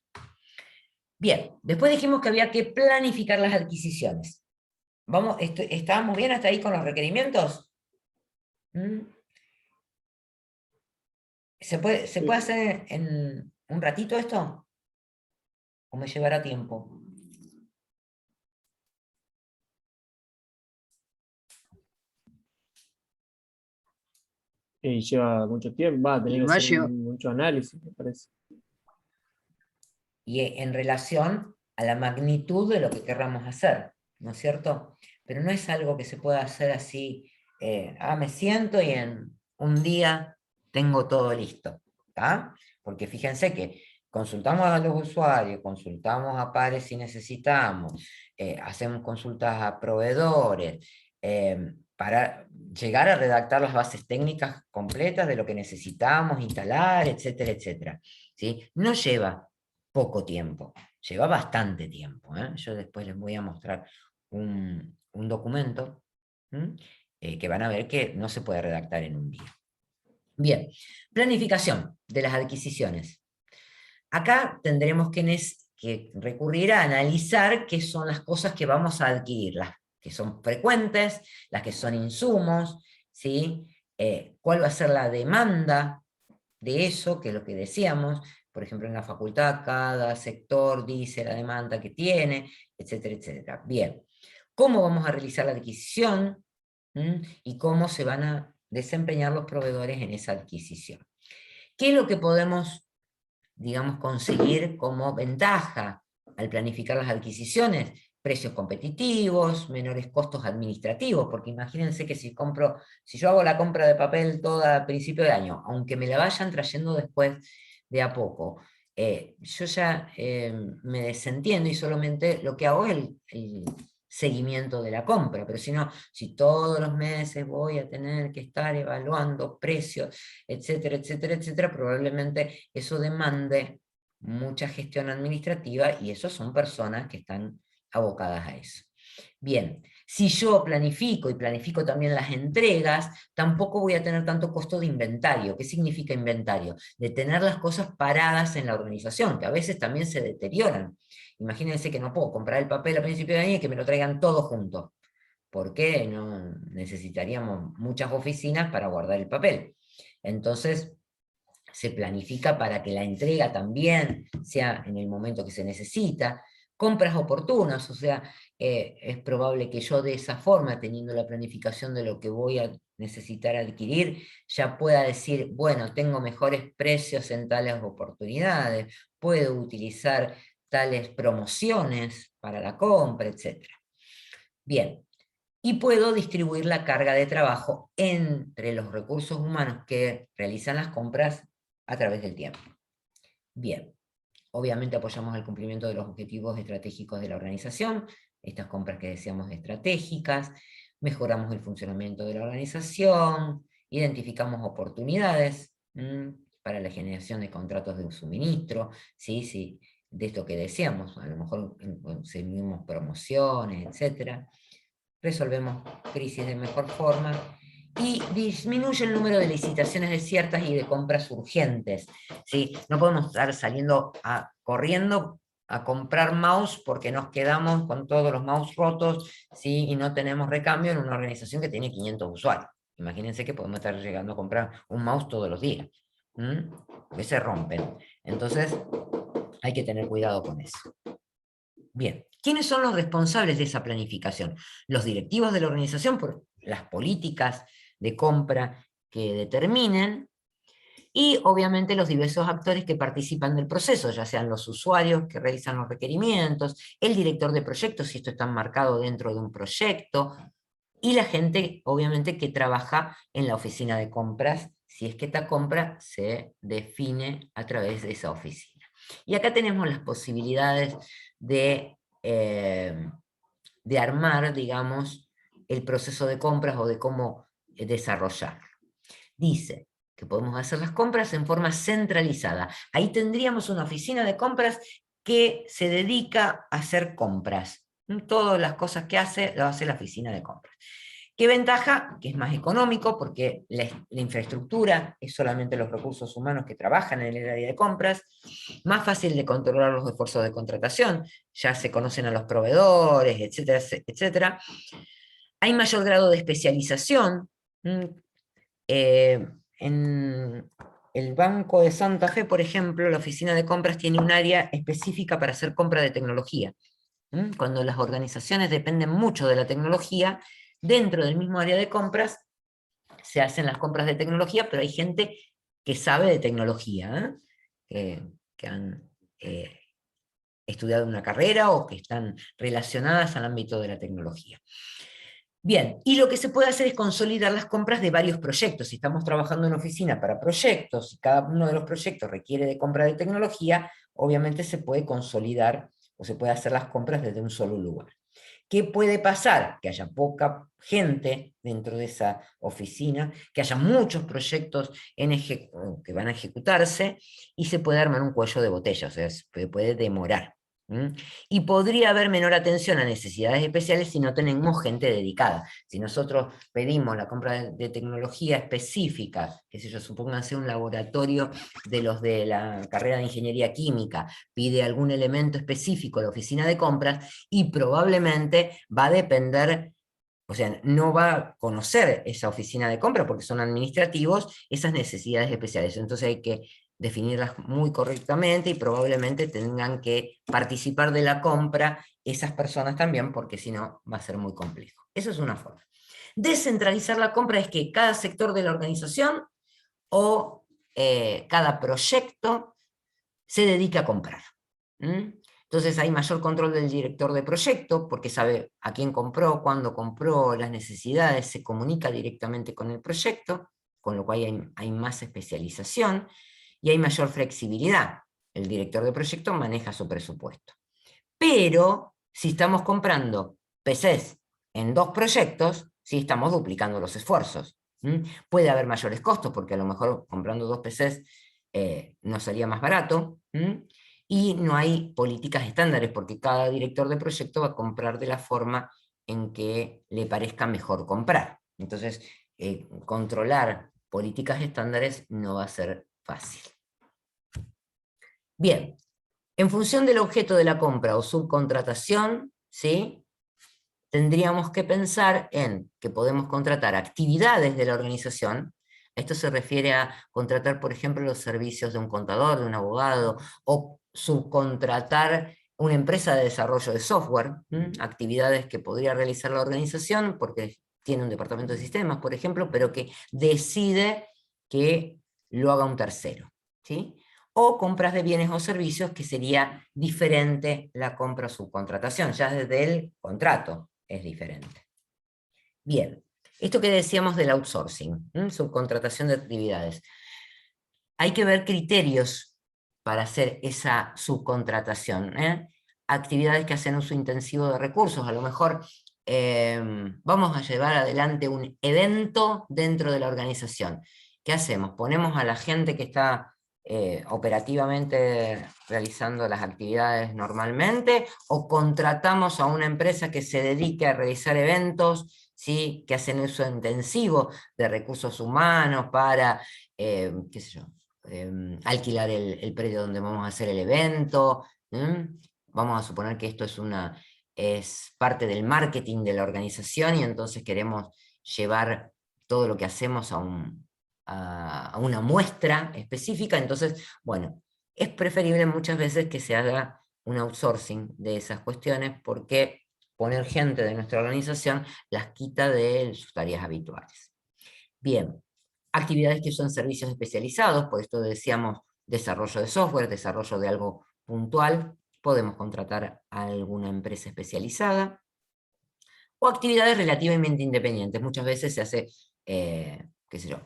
Bien, después dijimos que había que planificar las adquisiciones. Vamos, ¿estábamos bien hasta ahí con los requerimientos? ¿Mm? ¿Se puede hacer en un ratito esto? ¿O me llevará tiempo? Y lleva mucho tiempo, va a tener que Igual hacer lleva- mucho análisis, me parece. Y en relación a la magnitud de lo que querramos hacer, ¿no es cierto? Pero no es algo que se pueda hacer así, me siento y en un día tengo todo listo, ¿tá? Porque fíjense que consultamos a los usuarios, consultamos a pares si necesitamos, hacemos consultas a proveedores, para llegar a redactar las bases técnicas completas de lo que necesitamos instalar, etcétera, etcétera, ¿sí? No lleva poco tiempo, lleva bastante tiempo, ¿eh? Yo después les voy a mostrar un documento que van a ver que no se puede redactar en un día. Bien, planificación de las adquisiciones. Acá tendremos que recurrir a analizar qué son las cosas que vamos a adquirir, las que son frecuentes, las que son insumos, ¿sí? Cuál va a ser la demanda de eso, que es lo que decíamos. Por ejemplo, en la facultad cada sector dice la demanda que tiene, etcétera, etcétera. Bien, ¿cómo vamos a realizar la adquisición? Y cómo se van a desempeñar los proveedores en esa adquisición. ¿Qué es lo que podemos, digamos, conseguir como ventaja al planificar las adquisiciones? Precios competitivos, menores costos administrativos, porque imagínense que si yo hago la compra de papel toda a principio de año, aunque me la vayan trayendo después de a poco, yo ya me desentiendo y solamente lo que hago es el seguimiento de la compra, pero si todos los meses voy a tener que estar evaluando precios, etcétera, etcétera, etcétera, probablemente eso demande mucha gestión administrativa y eso son personas que están abocadas a eso. Bien, si yo planifico y planifico también las entregas, tampoco voy a tener tanto costo de inventario. ¿Qué significa inventario? De tener las cosas paradas en la organización, que a veces también se deterioran. Imagínense que no puedo comprar el papel a principio de año y que me lo traigan todo junto. ¿Por qué? No necesitaríamos muchas oficinas para guardar el papel. Entonces, se planifica para que la entrega también sea en el momento que se necesita. Compras oportunas, o sea, es probable que yo de esa forma, teniendo la planificación de lo que voy a necesitar adquirir, ya pueda decir, bueno, tengo mejores precios en tales oportunidades, puedo utilizar tales promociones para la compra, etc. Bien, y puedo distribuir la carga de trabajo entre los recursos humanos que realizan las compras a través del tiempo. Bien, obviamente apoyamos el cumplimiento de los objetivos estratégicos de la organización, estas compras que decíamos estratégicas, mejoramos el funcionamiento de la organización, identificamos oportunidades para la generación de contratos de suministro, ¿sí? De esto que decíamos, a lo mejor conseguimos promociones, etc. Resolvemos crisis de mejor forma y disminuye el número de licitaciones desiertas y de compras urgentes, ¿sí? No podemos estar corriendo a comprar mouse porque nos quedamos con todos los mouse rotos, ¿sí? Y no tenemos recambio en una organización que tiene 500 usuarios. Imagínense que podemos estar llegando a comprar un mouse todos los días, porque se rompen. Entonces, hay que tener cuidado con eso. Bien, ¿quiénes son los responsables de esa planificación? Los directivos de la organización por las políticas de compra que determinen, y obviamente los diversos actores que participan del proceso, ya sean los usuarios que realizan los requerimientos, el director de proyectos, si esto está marcado dentro de un proyecto, y la gente, obviamente, que trabaja en la oficina de compras, si es que esta compra se define a través de esa oficina. Y acá tenemos las posibilidades de armar, digamos, el proceso de compras o de cómo desarrollarlo. Dice que podemos hacer las compras en forma centralizada. Ahí tendríamos una oficina de compras que se dedica a hacer compras. Todas las cosas que hace, lo hace la oficina de compras. ¿Qué ventaja? Que es más económico porque la infraestructura es solamente los recursos humanos que trabajan en el área de compras, más fácil de controlar los esfuerzos de contratación, ya se conocen a los proveedores, etcétera, etcétera. Hay mayor grado de especialización. En el Banco de Santa Fe, por ejemplo, la oficina de compras tiene un área específica para hacer compra de tecnología. Cuando las organizaciones dependen mucho de la tecnología, dentro del mismo área de compras se hacen las compras de tecnología, pero hay gente que sabe de tecnología, que han estudiado una carrera o que están relacionadas al ámbito de la tecnología. Bien, y lo que se puede hacer es consolidar las compras de varios proyectos. Si estamos trabajando en oficina para proyectos y cada uno de los proyectos requiere de compra de tecnología, obviamente se puede consolidar o se puede hacer las compras desde un solo lugar. ¿Qué puede pasar? Que haya poca gente dentro de esa oficina, que haya muchos proyectos que van a ejecutarse y se puede armar un cuello de botella, o sea, se puede demorar. Y podría haber menor atención a necesidades especiales si no tenemos gente dedicada. Si nosotros pedimos la compra de tecnología específica, qué sé yo, supónganse un laboratorio de los de la carrera de ingeniería química, pide algún elemento específico a la oficina de compras y probablemente va a depender, o sea, no va a conocer esa oficina de compra porque son administrativos esas necesidades especiales. Entonces hay que definirlas muy correctamente y probablemente tengan que participar de la compra esas personas también, porque si no va a ser muy complejo. Eso es una forma. Descentralizar la compra es que cada sector de la organización o cada proyecto se dedica a comprar. Entonces hay mayor control del director de proyecto, porque sabe a quién compró, cuándo compró, las necesidades, se comunica directamente con el proyecto, con lo cual hay más especialización, y hay mayor flexibilidad. El director de proyecto maneja su presupuesto. Pero, si estamos comprando PCs en 2 proyectos, sí estamos duplicando los esfuerzos. Puede haber mayores costos, porque a lo mejor comprando 2 PCs nos salía más barato, y no hay políticas estándares, porque cada director de proyecto va a comprar de la forma en que le parezca mejor comprar. Entonces, controlar políticas estándares no va a ser fácil. Bien, en función del objeto de la compra o subcontratación, ¿sí?, tendríamos que pensar en que podemos contratar actividades de la organización. Esto se refiere a contratar, por ejemplo, los servicios de un contador, de un abogado, o subcontratar una empresa de desarrollo de software, actividades que podría realizar la organización porque tiene un departamento de sistemas, por ejemplo, pero que decide que lo haga un tercero, ¿sí? O compras de bienes o servicios, que sería diferente la compra o subcontratación, ya desde el contrato es diferente. Bien, esto que decíamos del outsourcing, subcontratación de actividades. Hay que ver criterios para hacer esa subcontratación. Actividades que hacen uso intensivo de recursos, a lo mejor vamos a llevar adelante un evento dentro de la organización. ¿Qué hacemos? Ponemos a la gente que está operativamente realizando las actividades normalmente, o contratamos a una empresa que se dedique a realizar eventos, ¿sí?, que hacen uso intensivo de recursos humanos para, qué sé yo, alquilar el predio donde vamos a hacer el evento. Vamos a suponer que esto es parte del marketing de la organización, y entonces queremos llevar todo lo que hacemos a una muestra específica. Entonces, bueno, es preferible muchas veces que se haga un outsourcing de esas cuestiones, porque poner gente de nuestra organización las quita de sus tareas habituales. Bien, actividades que son servicios especializados, por esto decíamos desarrollo de software, desarrollo de algo puntual, podemos contratar a alguna empresa especializada, o actividades relativamente independientes. Muchas veces se hace, qué sé yo,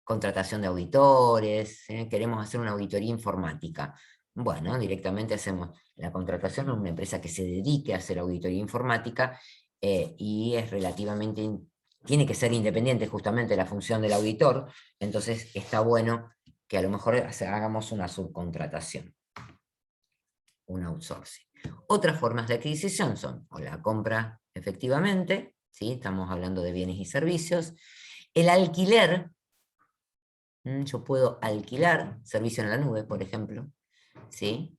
contratación de auditores, queremos hacer una auditoría informática. Bueno, directamente hacemos la contratación a una empresa que se dedique a hacer auditoría informática, y es relativamente, tiene que ser independiente justamente la función del auditor, entonces está bueno que a lo mejor hagamos una subcontratación, un outsourcing. Otras formas de adquisición son o la compra efectivamente, ¿sí? Estamos hablando de bienes y servicios. El alquiler, yo puedo alquilar servicio en la nube, por ejemplo, ¿sí?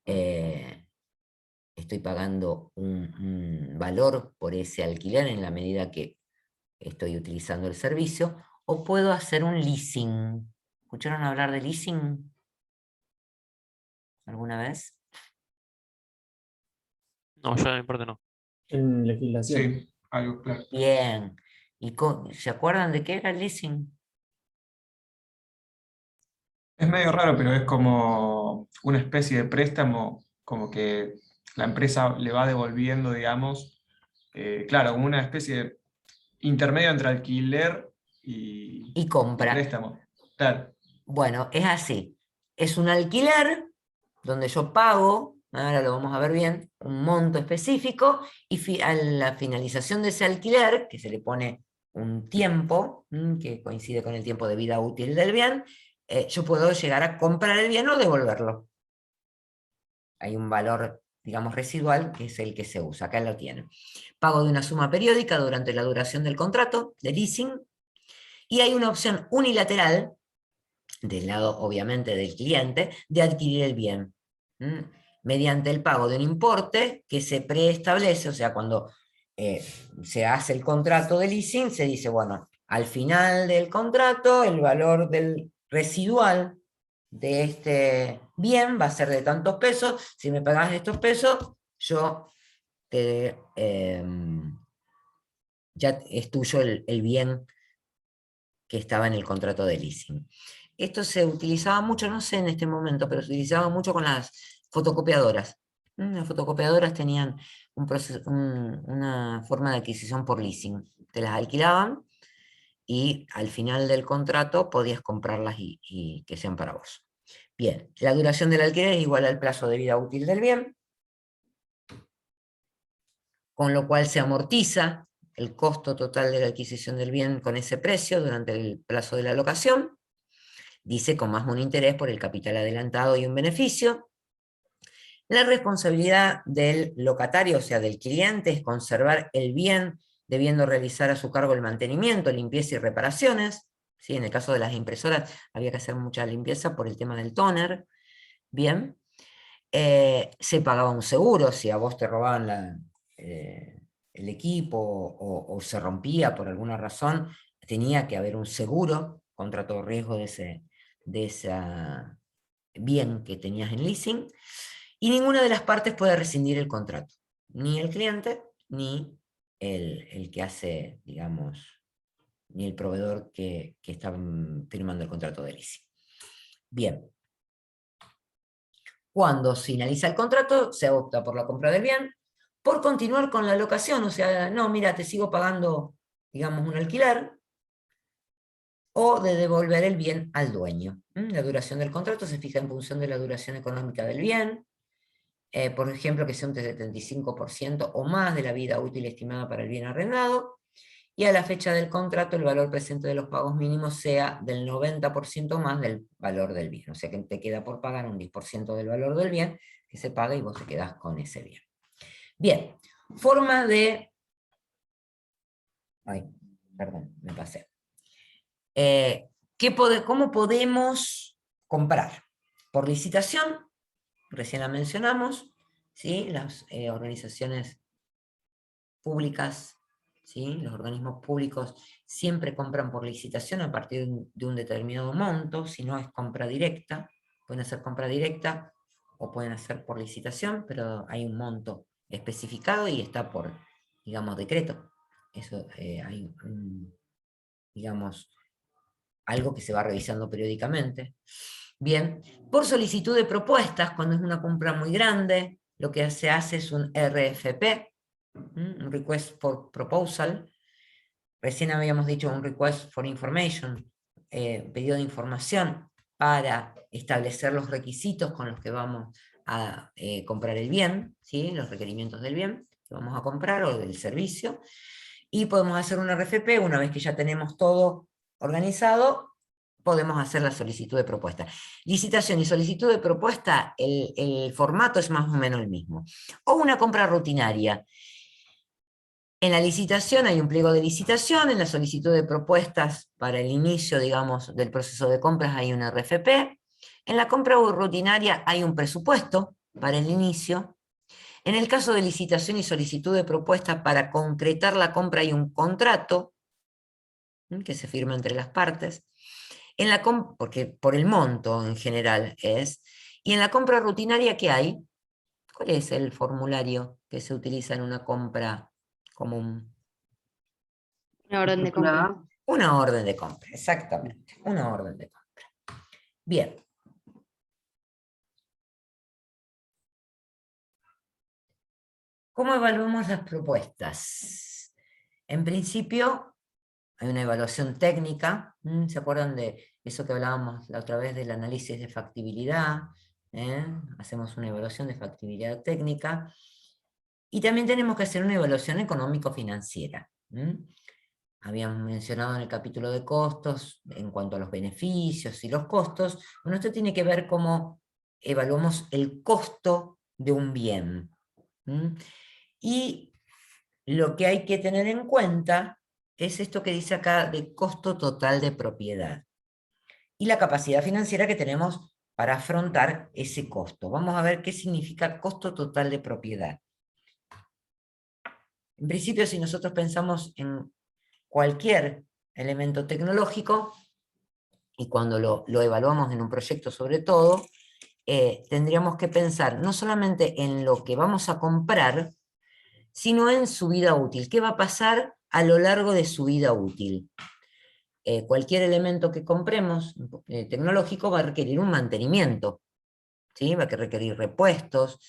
Estoy pagando un valor por ese alquiler en la medida que estoy utilizando el servicio, o puedo hacer un leasing. ¿Escucharon hablar de leasing alguna vez? No, yo en mi parte no. En legislación. Sí, algo claro. Bien. ¿Y se acuerdan de qué era el leasing? Es medio raro, pero es como una especie de préstamo, como que la empresa le va devolviendo, digamos, claro, como una especie de intermedio entre alquiler y Y compra. préstamo. Claro, Bueno, es así. Es un alquiler donde yo pago, ahora lo vamos a ver bien, un monto específico, y a la finalización de ese alquiler, que se le pone un tiempo, que coincide con el tiempo de vida útil del bien, yo puedo llegar a comprar el bien o devolverlo. Hay un valor, digamos, residual, que es el que se usa. Acá lo tienen. Pago de una suma periódica durante la duración del contrato de leasing, y hay una opción unilateral, del lado obviamente del cliente, de adquirir el bien, mediante el pago de un importe que se preestablece. O sea, cuando se hace el contrato de leasing, se dice, bueno, al final del contrato el valor del residual de este bien va a ser de tantos pesos. Si me pagas estos pesos, yo te, ya es tuyo el bien que estaba en el contrato de leasing. Esto se utilizaba mucho, no sé en este momento, pero se utilizaba mucho con las fotocopiadoras. Las fotocopiadoras tenían una forma de adquisición por leasing. Te las alquilaban y al final del contrato podías comprarlas y que sean para vos. Bien, la duración del alquiler es igual al plazo de vida útil del bien, con lo cual se amortiza el costo total de la adquisición del bien con ese precio durante el plazo de la locación. Dice con más un interés por el capital adelantado y un beneficio. La responsabilidad del locatario, o sea, del cliente, es conservar el bien, debiendo realizar a su cargo el mantenimiento, limpieza y reparaciones. ¿Sí? En el caso de las impresoras había que hacer mucha limpieza por el tema del tóner. Bien. Se pagaba un seguro si a vos te robaban el equipo o se rompía por alguna razón, tenía que haber un seguro contra todo riesgo de ese bien que tenías en leasing, y ninguna de las partes puede rescindir el contrato, ni el cliente, ni el que hace, digamos, ni el proveedor que está firmando el contrato de leasing. Bien. Cuando finaliza el contrato, se opta por la compra del bien, por continuar con la locación, o sea, no, mira, te sigo pagando, digamos, un alquiler, o de devolver el bien al dueño. La duración del contrato se fija en función de la duración económica del bien, por ejemplo, que sea un 75% o más de la vida útil estimada para el bien arrendado, y a la fecha del contrato el valor presente de los pagos mínimos sea del 90% más del valor del bien. O sea que te queda por pagar un 10% del valor del bien que se paga y vos te quedás con ese bien. Bien, forma de... Ay, perdón, me pasé. ¿Cómo podemos comprar? Por licitación, recién la mencionamos, ¿sí? Las organizaciones públicas, ¿sí? Los organismos públicos siempre compran por licitación a partir de un determinado monto, si no es compra directa. Pueden hacer compra directa o pueden hacer por licitación, pero hay un monto especificado y está por, digamos, decreto. Eso hay, digamos, algo que se va revisando periódicamente. Bien, por solicitud de propuestas, cuando es una compra muy grande, lo que se hace es un RFP, un Request for Proposal. Recién habíamos dicho un Request for Information, pedido de información para establecer los requisitos con los que vamos a comprar el bien, ¿sí? Los requerimientos del bien que vamos a comprar o del servicio. Y podemos hacer un RFP una vez que ya tenemos todo organizado. Podemos hacer la solicitud de propuesta. Licitación y solicitud de propuesta, el formato es más o menos el mismo. O una compra rutinaria. En la licitación hay un pliego de licitación, en la solicitud de propuestas para el inicio, digamos, del proceso de compras hay un RFP, en la compra rutinaria hay un presupuesto para el inicio, en el caso de licitación y solicitud de propuestas para concretar la compra hay un contrato que se firma entre las partes, porque por el monto en general es, y en la compra rutinaria ¿qué hay? ¿Cuál es el formulario que se utiliza en una compra común? Una orden de compra. Una orden de compra, exactamente, una orden de compra. Bien. ¿Cómo evaluamos las propuestas? En principio, hay una evaluación técnica. ¿Se acuerdan de eso que hablábamos la otra vez del análisis de factibilidad? Hacemos una evaluación de factibilidad técnica. Y también tenemos que hacer una evaluación económico-financiera. Habíamos mencionado en el capítulo de costos, en cuanto a los beneficios y los costos, bueno, esto tiene que ver cómo evaluamos el costo de un bien. Y lo que hay que tener en cuenta es esto que dice acá de costo total de propiedad. Y la capacidad financiera que tenemos para afrontar ese costo. Vamos a ver qué significa costo total de propiedad. En principio, si nosotros pensamos en cualquier elemento tecnológico, y cuando lo evaluamos en un proyecto sobre todo, tendríamos que pensar no solamente en lo que vamos a comprar, sino en su vida útil. ¿Qué va a pasar a lo largo de su vida útil? Cualquier elemento que compremos tecnológico va a requerir un mantenimiento, ¿sí? Va a requerir repuestos,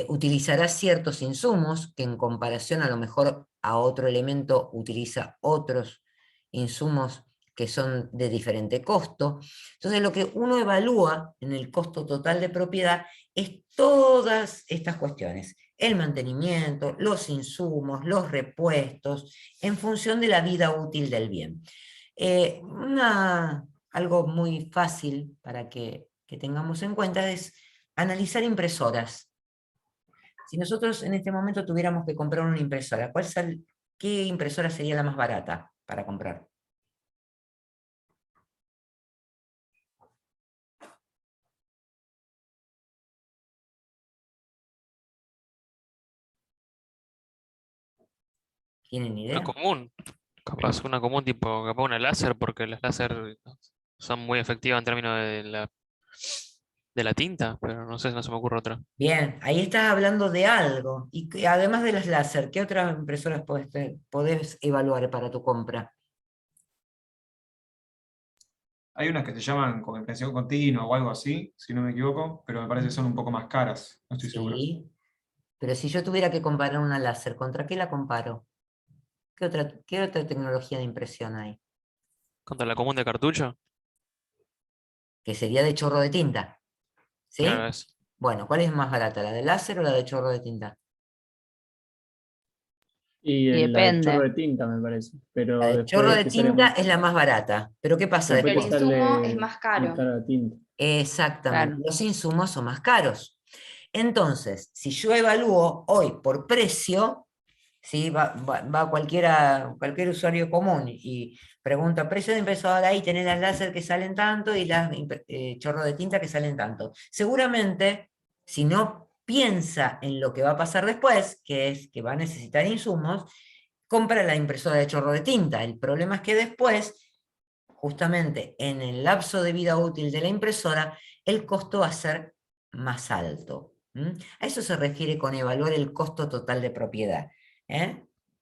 utilizará ciertos insumos que en comparación a lo mejor a otro elemento utiliza otros insumos que son de diferente costo. Entonces lo que uno evalúa en el costo total de propiedad es todas estas cuestiones: el mantenimiento, los insumos, los repuestos, en función de la vida útil del bien. Algo muy fácil para que tengamos en cuenta es analizar impresoras. Si nosotros en este momento tuviéramos que comprar una impresora, ¿qué impresora sería la más barata para comprar? ¿Tienen idea? Una común. Capaz una común tipo, capaz una láser, porque las láser son muy efectivas en términos de la tinta, pero no sé, no se me ocurre otra. Bien, ahí estás hablando de algo. Y además de las láser, ¿qué otras impresoras podés evaluar para tu compra? Hay unas que se llaman con impresión continua o algo así, si no me equivoco, pero me parece que son un poco más caras, no estoy seguro. Sí, pero si yo tuviera que comparar una láser, ¿contra qué la comparo? ¿Qué otra tecnología de impresión hay? ¿Contra la común de cartucho? Que sería de chorro de tinta. ¿Sí? Claro, es. Bueno, ¿cuál es más barata, la de láser o la de chorro de tinta? Y Y la de depende. chorro de tinta, me parece. Pero La de después chorro de te sale tinta más- es la más barata. Pero ¿qué pasa después Pero te el después? insumo sale es más caro. cara la tinta. Exactamente, Claro. los insumos son más caros. Entonces, si yo evalúo hoy por precio, ¿sí? Va cualquier usuario común y pregunta, precio de impresora, ahí tenés las láser que salen tanto y las chorro de tinta que salen tanto. Seguramente, si no piensa en lo que va a pasar después, que es que va a necesitar insumos, compra la impresora de chorro de tinta. El problema es que después, justamente en el lapso de vida útil de la impresora, el costo va a ser más alto. A eso se refiere con evaluar el costo total de propiedad.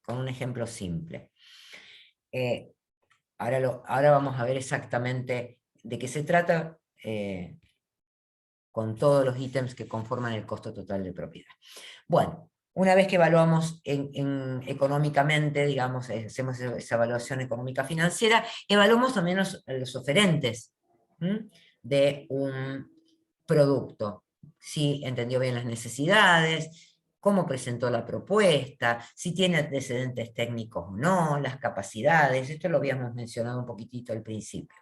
Con un ejemplo simple. Ahora vamos a ver exactamente de qué se trata con todos los ítems que conforman el costo total de propiedad. Bueno, una vez que evaluamos económicamente, digamos, hacemos esa evaluación económica financiera, evaluamos también los oferentes de un producto. Si entendió bien las necesidades, cómo presentó la propuesta, si tiene antecedentes técnicos o no, las capacidades, esto lo habíamos mencionado un poquitito al principio.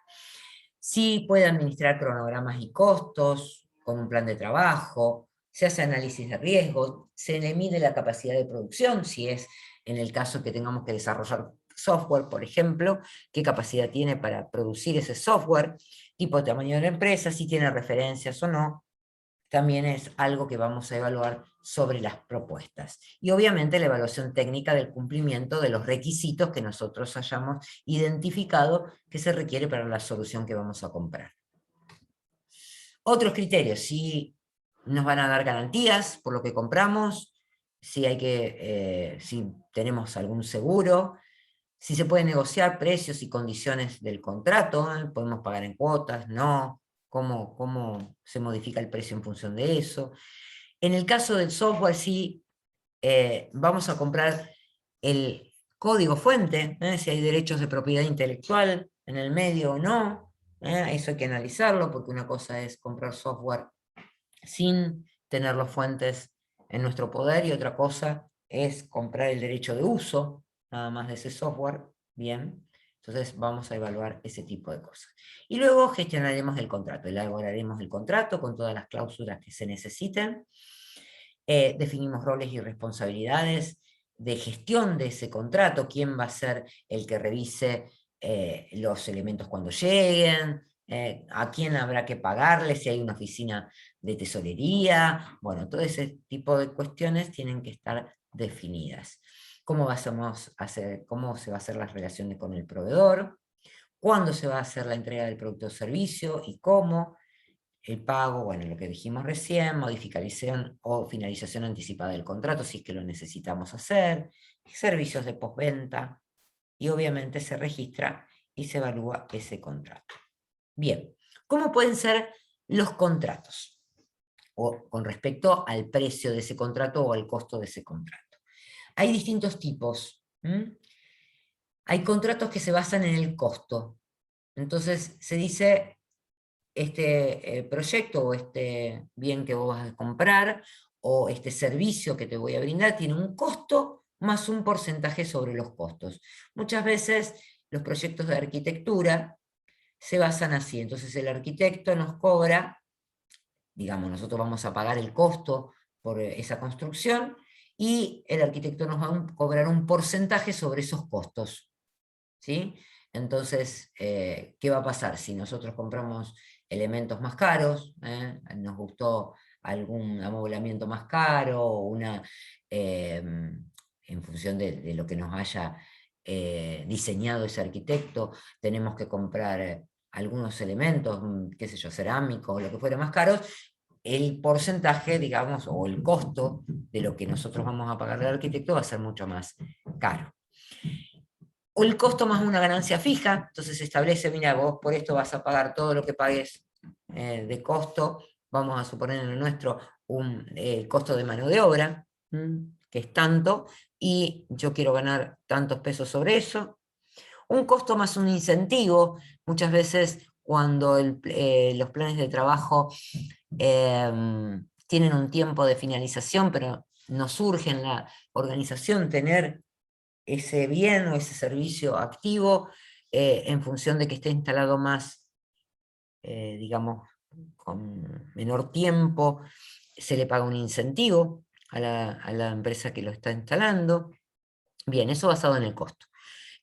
Si puede administrar cronogramas y costos con un plan de trabajo, se hace análisis de riesgos, se le mide la capacidad de producción, si es En el caso que tengamos que desarrollar software, por ejemplo, qué capacidad tiene para producir ese software, tipo de tamaño de la empresa, si tiene referencias o no, también es algo que vamos a evaluar sobre las propuestas. Y obviamente la evaluación técnica del cumplimiento de los requisitos que nosotros hayamos identificado que se requiere para la solución que vamos a comprar. Otros criterios, si nos van a dar garantías por lo que compramos, si tenemos algún seguro, si se pueden negociar precios y condiciones del contrato, podemos pagar en cuotas, no, cómo se modifica el precio en función de eso. En el caso del software, sí, vamos a comprar el código fuente, si hay derechos de propiedad intelectual en el medio o no, eso hay que analizarlo, porque una cosa es comprar software sin tener las fuentes en nuestro poder, y otra cosa es comprar el derecho de uso, nada más de ese software, bien. Entonces vamos a evaluar ese tipo de cosas. Y luego gestionaremos el contrato, elaboraremos el contrato con todas las cláusulas que se necesiten, definimos roles y responsabilidades de gestión de ese contrato, quién va a ser el que revise los elementos cuando lleguen, a quién habrá que pagarle, si hay una oficina de tesorería, bueno, todo ese tipo de cuestiones tienen que estar definidas. ¿Cómo se va a hacer la relación con el proveedor? ¿Cuándo se va a hacer la entrega del producto o servicio? ¿Y cómo? El pago, bueno, lo que dijimos recién, modificación o finalización anticipada del contrato, si es que lo necesitamos hacer, servicios de postventa, y obviamente se registra y se evalúa ese contrato. Bien, ¿cómo pueden ser los contratos? O con respecto al precio de ese contrato o al costo de ese contrato. Hay distintos tipos. Hay contratos que se basan en el costo. Entonces se dice, este proyecto o este bien que vos vas a comprar o este servicio que te voy a brindar tiene un costo más un porcentaje sobre los costos. Muchas veces los proyectos de arquitectura se basan así. Entonces el arquitecto nos cobra, digamos, nosotros vamos a pagar el costo por esa construcción, y el arquitecto nos va a cobrar un porcentaje sobre esos costos, ¿sí? Entonces, ¿qué va a pasar? Si nosotros compramos elementos más caros, nos gustó algún amoblamiento más caro, o en función de lo que nos haya diseñado ese arquitecto, tenemos que comprar algunos elementos, qué sé yo, cerámicos, lo que fuera más caros, el porcentaje, digamos, o el costo de lo que nosotros vamos a pagarle al arquitecto va a ser mucho más caro. O el costo más una ganancia fija, entonces se establece, mira, vos por esto vas a pagar todo lo que pagues de costo, vamos a suponer en el nuestro el costo de mano de obra, que es tanto, y yo quiero ganar tantos pesos sobre eso. Un costo más un incentivo, muchas veces cuando los planes de trabajo tienen un tiempo de finalización, pero nos surge en la organización tener ese bien o ese servicio activo en función de que esté instalado más, digamos, con menor tiempo, se le paga un incentivo a la empresa que lo está instalando. Bien, eso basado en el costo.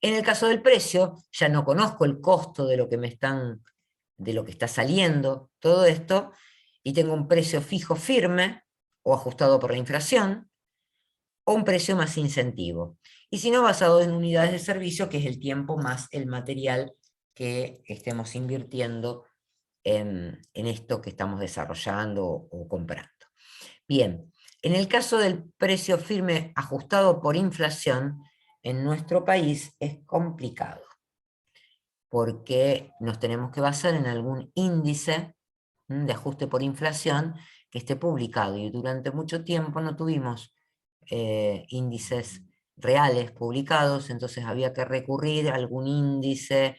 En el caso del precio, ya no conozco el costo de lo que de lo que está saliendo todo esto, y tengo un precio fijo firme o ajustado por la inflación, o un precio más incentivo. Y si no, basado en unidades de servicio, que es el tiempo más el material que estemos invirtiendo en esto que estamos desarrollando o comprando. Bien, en el caso del precio firme ajustado por inflación, en nuestro país es complicado, porque nos tenemos que basar en algún índice de ajuste por inflación que esté publicado, y durante mucho tiempo no tuvimos índices reales publicados, entonces había que recurrir a algún índice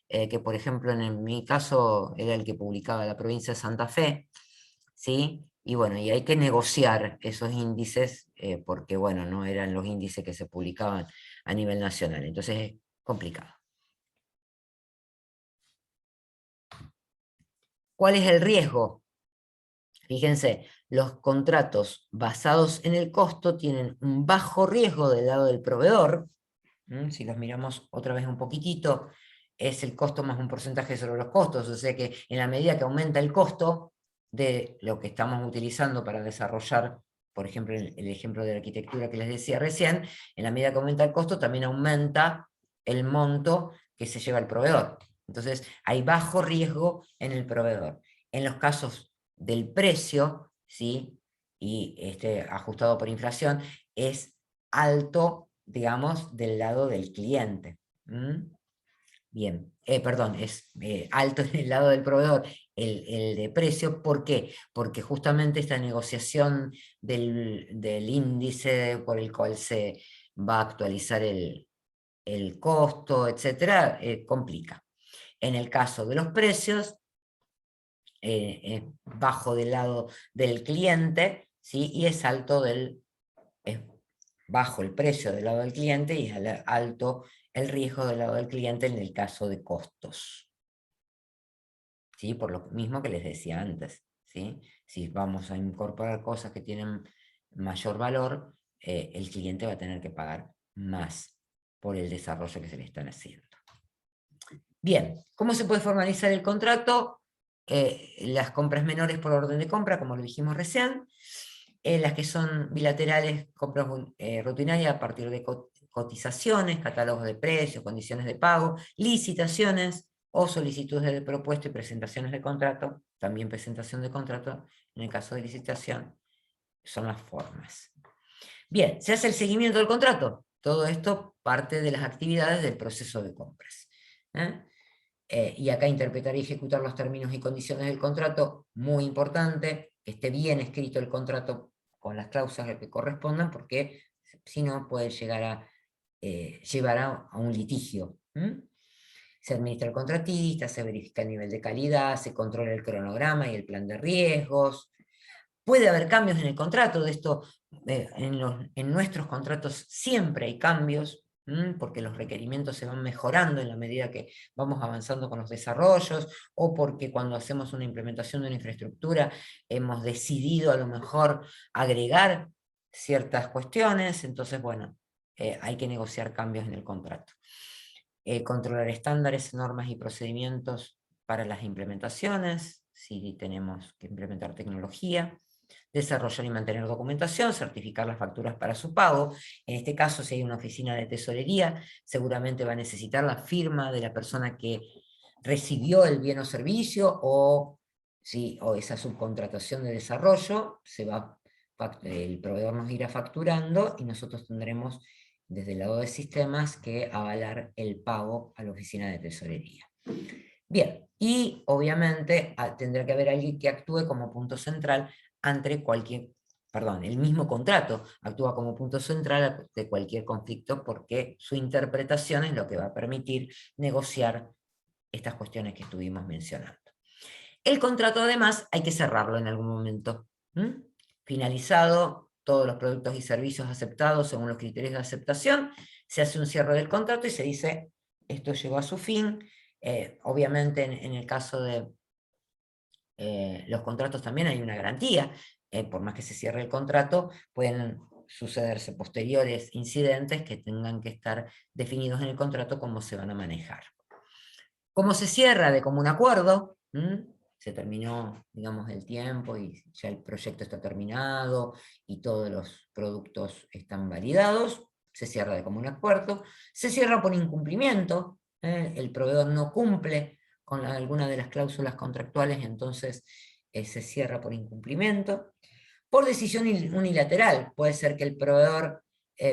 que, por ejemplo, en mi caso era el que publicaba la provincia de Santa Fe, ¿sí? Y bueno, y hay que negociar esos índices porque, bueno, no eran los índices que se publicaban a nivel nacional, entonces es complicado. ¿Cuál es el riesgo? Fíjense, los contratos basados en el costo tienen un bajo riesgo del lado del proveedor. Si los miramos otra vez un poquitito, es el costo más un porcentaje sobre los costos, o sea que en la medida que aumenta el costo de lo que estamos utilizando para desarrollar, por ejemplo, el ejemplo de la arquitectura que les decía recién, en la medida que aumenta el costo también aumenta el monto que se lleva el proveedor. Entonces hay bajo riesgo en el proveedor. En los casos del precio, ¿sí? Y ajustado por inflación, es alto, digamos, del lado del cliente. Bien, perdón, es alto en el lado del proveedor el de precio. ¿Por qué? Porque justamente esta negociación del índice por el cual se va a actualizar el costo, etcétera, complica. En el caso de los precios, bajo del lado del cliente, ¿sí? Y es alto bajo el precio del lado del cliente y es alto el riesgo del lado del cliente en el caso de costos. ¿Sí? Por lo mismo que les decía antes, ¿sí? Si vamos a incorporar cosas que tienen mayor valor, el cliente va a tener que pagar más por el desarrollo que se le están haciendo. Bien, ¿cómo se puede formalizar el contrato? Las compras menores por orden de compra, como lo dijimos recién, las que son bilaterales, compras rutinarias a partir de cotizaciones, catálogos de precios, condiciones de pago, licitaciones o solicitudes de propuesta y presentaciones de contrato, también presentación de contrato, en el caso de licitación, son las formas. Bien, se hace el seguimiento del contrato. Todo esto parte de las actividades del proceso de compras. Y acá interpretar y ejecutar los términos y condiciones del contrato, muy importante, que esté bien escrito el contrato con las cláusulas que correspondan, porque si no puede llegar a llevar a un litigio. Se administra el contratista, se verifica el nivel de calidad, se controla el cronograma y el plan de riesgos. Puede haber cambios en el contrato, de esto en nuestros contratos siempre hay cambios, porque los requerimientos se van mejorando en la medida que vamos avanzando con los desarrollos, o porque cuando hacemos una implementación de una infraestructura hemos decidido a lo mejor agregar ciertas cuestiones, entonces bueno, hay que negociar cambios en el contrato. Controlar estándares, normas y procedimientos para las implementaciones, si tenemos que implementar tecnología. Desarrollar y mantener documentación, certificar las facturas para su pago. En este caso, si hay una oficina de tesorería, seguramente va a necesitar la firma de la persona que recibió el bien o servicio, o esa subcontratación de desarrollo, el proveedor nos irá facturando y nosotros tendremos desde el lado de sistemas que avalar el pago a la oficina de tesorería. Bien, y obviamente tendrá que haber alguien que actúe como punto central ante el mismo contrato actúa como punto central de cualquier conflicto, porque su interpretación es lo que va a permitir negociar estas cuestiones que estuvimos mencionando. El contrato además hay que cerrarlo en algún momento. Finalizado todos los productos y servicios aceptados según los criterios de aceptación, se hace un cierre del contrato y se dice, esto llegó a su fin. Obviamente en el caso de los contratos también hay una garantía, por más que se cierre el contrato, pueden sucederse posteriores incidentes que tengan que estar definidos en el contrato cómo se van a manejar. ¿Cómo se cierra? De común acuerdo, se terminó, digamos, el tiempo y ya el proyecto está terminado y todos los productos están validados, se cierra de común acuerdo. Se cierra por incumplimiento, el proveedor no cumple con alguna de las cláusulas contractuales, entonces se cierra por incumplimiento. Por decisión unilateral, puede ser que el proveedor,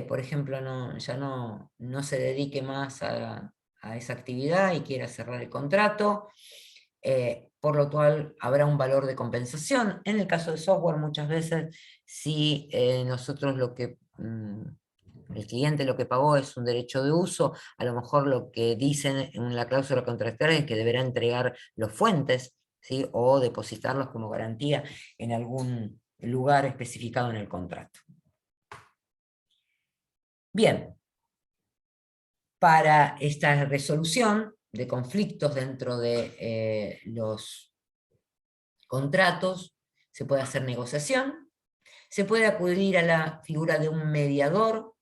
por ejemplo, ya no se dedique más a esa actividad y quiera cerrar el contrato, por lo cual habrá un valor de compensación. En el caso de software, muchas veces, si nosotros el cliente lo que pagó es un derecho de uso, a lo mejor lo que dicen en la cláusula contractual es que deberá entregar los fuentes, ¿sí? O depositarlos como garantía en algún lugar especificado en el contrato. Bien, para esta resolución de conflictos dentro de los contratos, se puede hacer negociación, se puede acudir a la figura de un mediador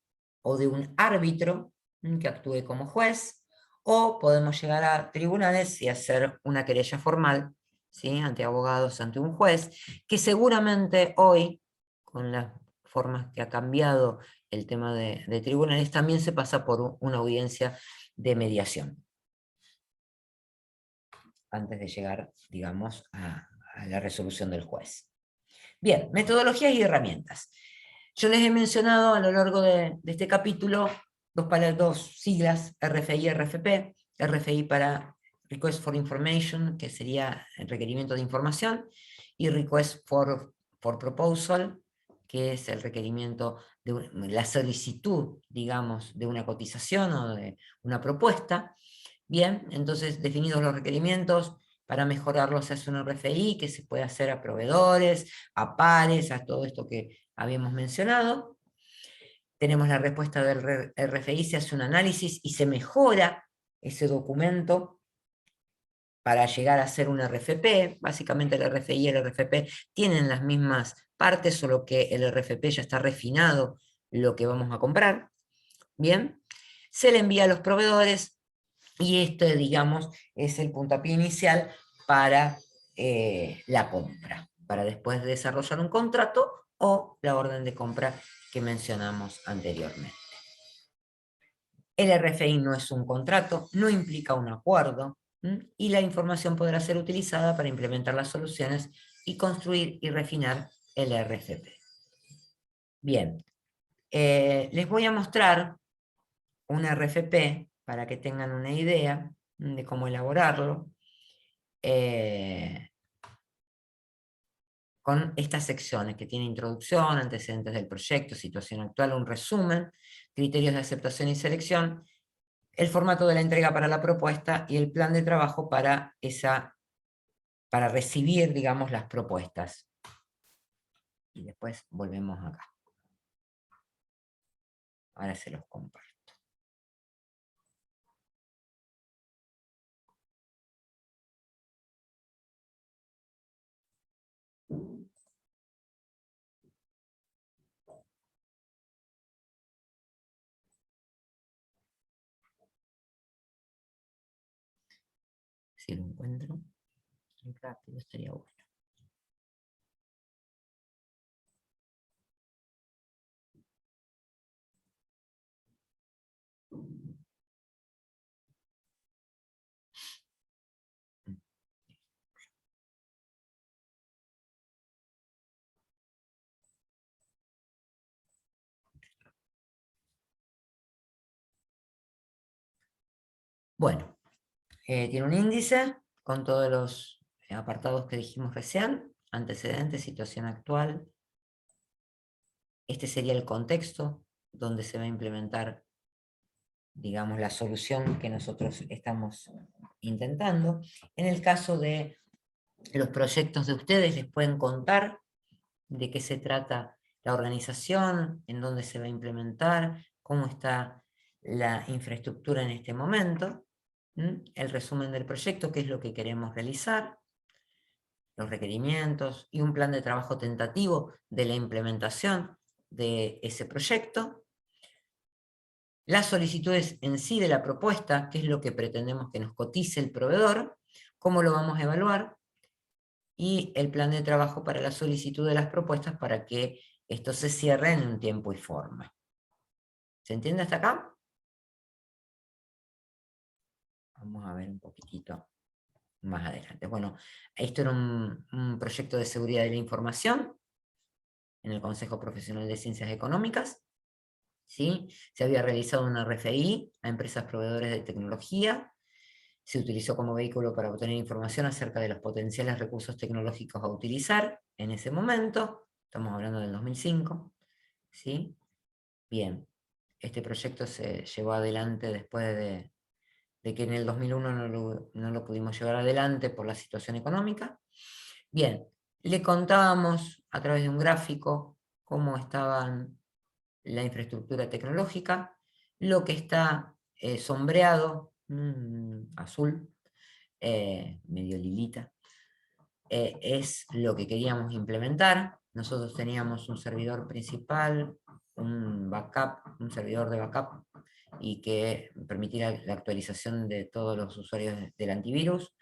o de un árbitro que actúe como juez, o podemos llegar a tribunales y hacer una querella formal, ¿sí? Ante abogados, ante un juez, que seguramente hoy, con las formas que ha cambiado el tema de tribunales, también se pasa por una audiencia de mediación, antes de llegar, digamos, a la resolución del juez. Bien, metodologías y herramientas. Yo les he mencionado a lo largo de este capítulo dos siglas, RFI y RFP. RFI para Request for Information, que sería el requerimiento de información, y Request for Proposal, que es el requerimiento de la solicitud, digamos, de una cotización o de una propuesta. Bien, entonces definidos los requerimientos, para mejorarlos se hace un RFI que se puede hacer a proveedores, a pares, a todo esto que habíamos mencionado. Tenemos la respuesta del RFI, se hace un análisis y se mejora ese documento para llegar a ser un RFP. Básicamente el RFI y el RFP tienen las mismas partes, solo que el RFP ya está refinado lo que vamos a comprar. Bien, se le envía a los proveedores, y esto, digamos, es el puntapié inicial para la compra, para después desarrollar un contrato o la orden de compra que mencionamos anteriormente. El RFI no es un contrato, no implica un acuerdo, y la información podrá ser utilizada para implementar las soluciones y construir y refinar el RFP. Bien, les voy a mostrar un RFP para que tengan una idea de cómo elaborarlo, con estas secciones que tiene introducción, antecedentes del proyecto, situación actual, un resumen, criterios de aceptación y selección, el formato de la entrega para la propuesta y el plan de trabajo para recibir, digamos, las propuestas. Y después volvemos acá. Ahora se los comparto. Si lo encuentro rápido estaría bueno. Bueno, tiene un índice con todos los apartados que dijimos recién: antecedentes, situación actual. Este sería el contexto donde se va a implementar, digamos, la solución que nosotros estamos intentando. En el caso de los proyectos de ustedes, les pueden contar de qué se trata la organización, en dónde se va a implementar, cómo está la infraestructura en este momento, el resumen del proyecto, qué es lo que queremos realizar, los requerimientos y un plan de trabajo tentativo de la implementación de ese proyecto, las solicitudes en sí de la propuesta, qué es lo que pretendemos que nos cotice el proveedor, cómo lo vamos a evaluar, y el plan de trabajo para la solicitud de las propuestas para que esto se cierre en un tiempo y forma. ¿Se entiende hasta acá? Vamos a ver un poquitito más adelante. Bueno, esto era un proyecto de seguridad de la información en el Consejo Profesional de Ciencias Económicas. ¿Sí? Se había realizado una RFI a empresas proveedores de tecnología. Se utilizó como vehículo para obtener información acerca de los potenciales recursos tecnológicos a utilizar en ese momento. Estamos hablando del 2005. ¿Sí? Bien, este proyecto se llevó adelante después de que en el 2001 no lo pudimos llevar adelante por la situación económica. Bien, le contábamos a través de un gráfico cómo estaban la infraestructura tecnológica, lo que está sombreado, azul, medio lilita, es lo que queríamos implementar. Nosotros teníamos un servidor principal, un backup, un servidor de backup, y que permitiera la actualización de todos los usuarios del antivirus.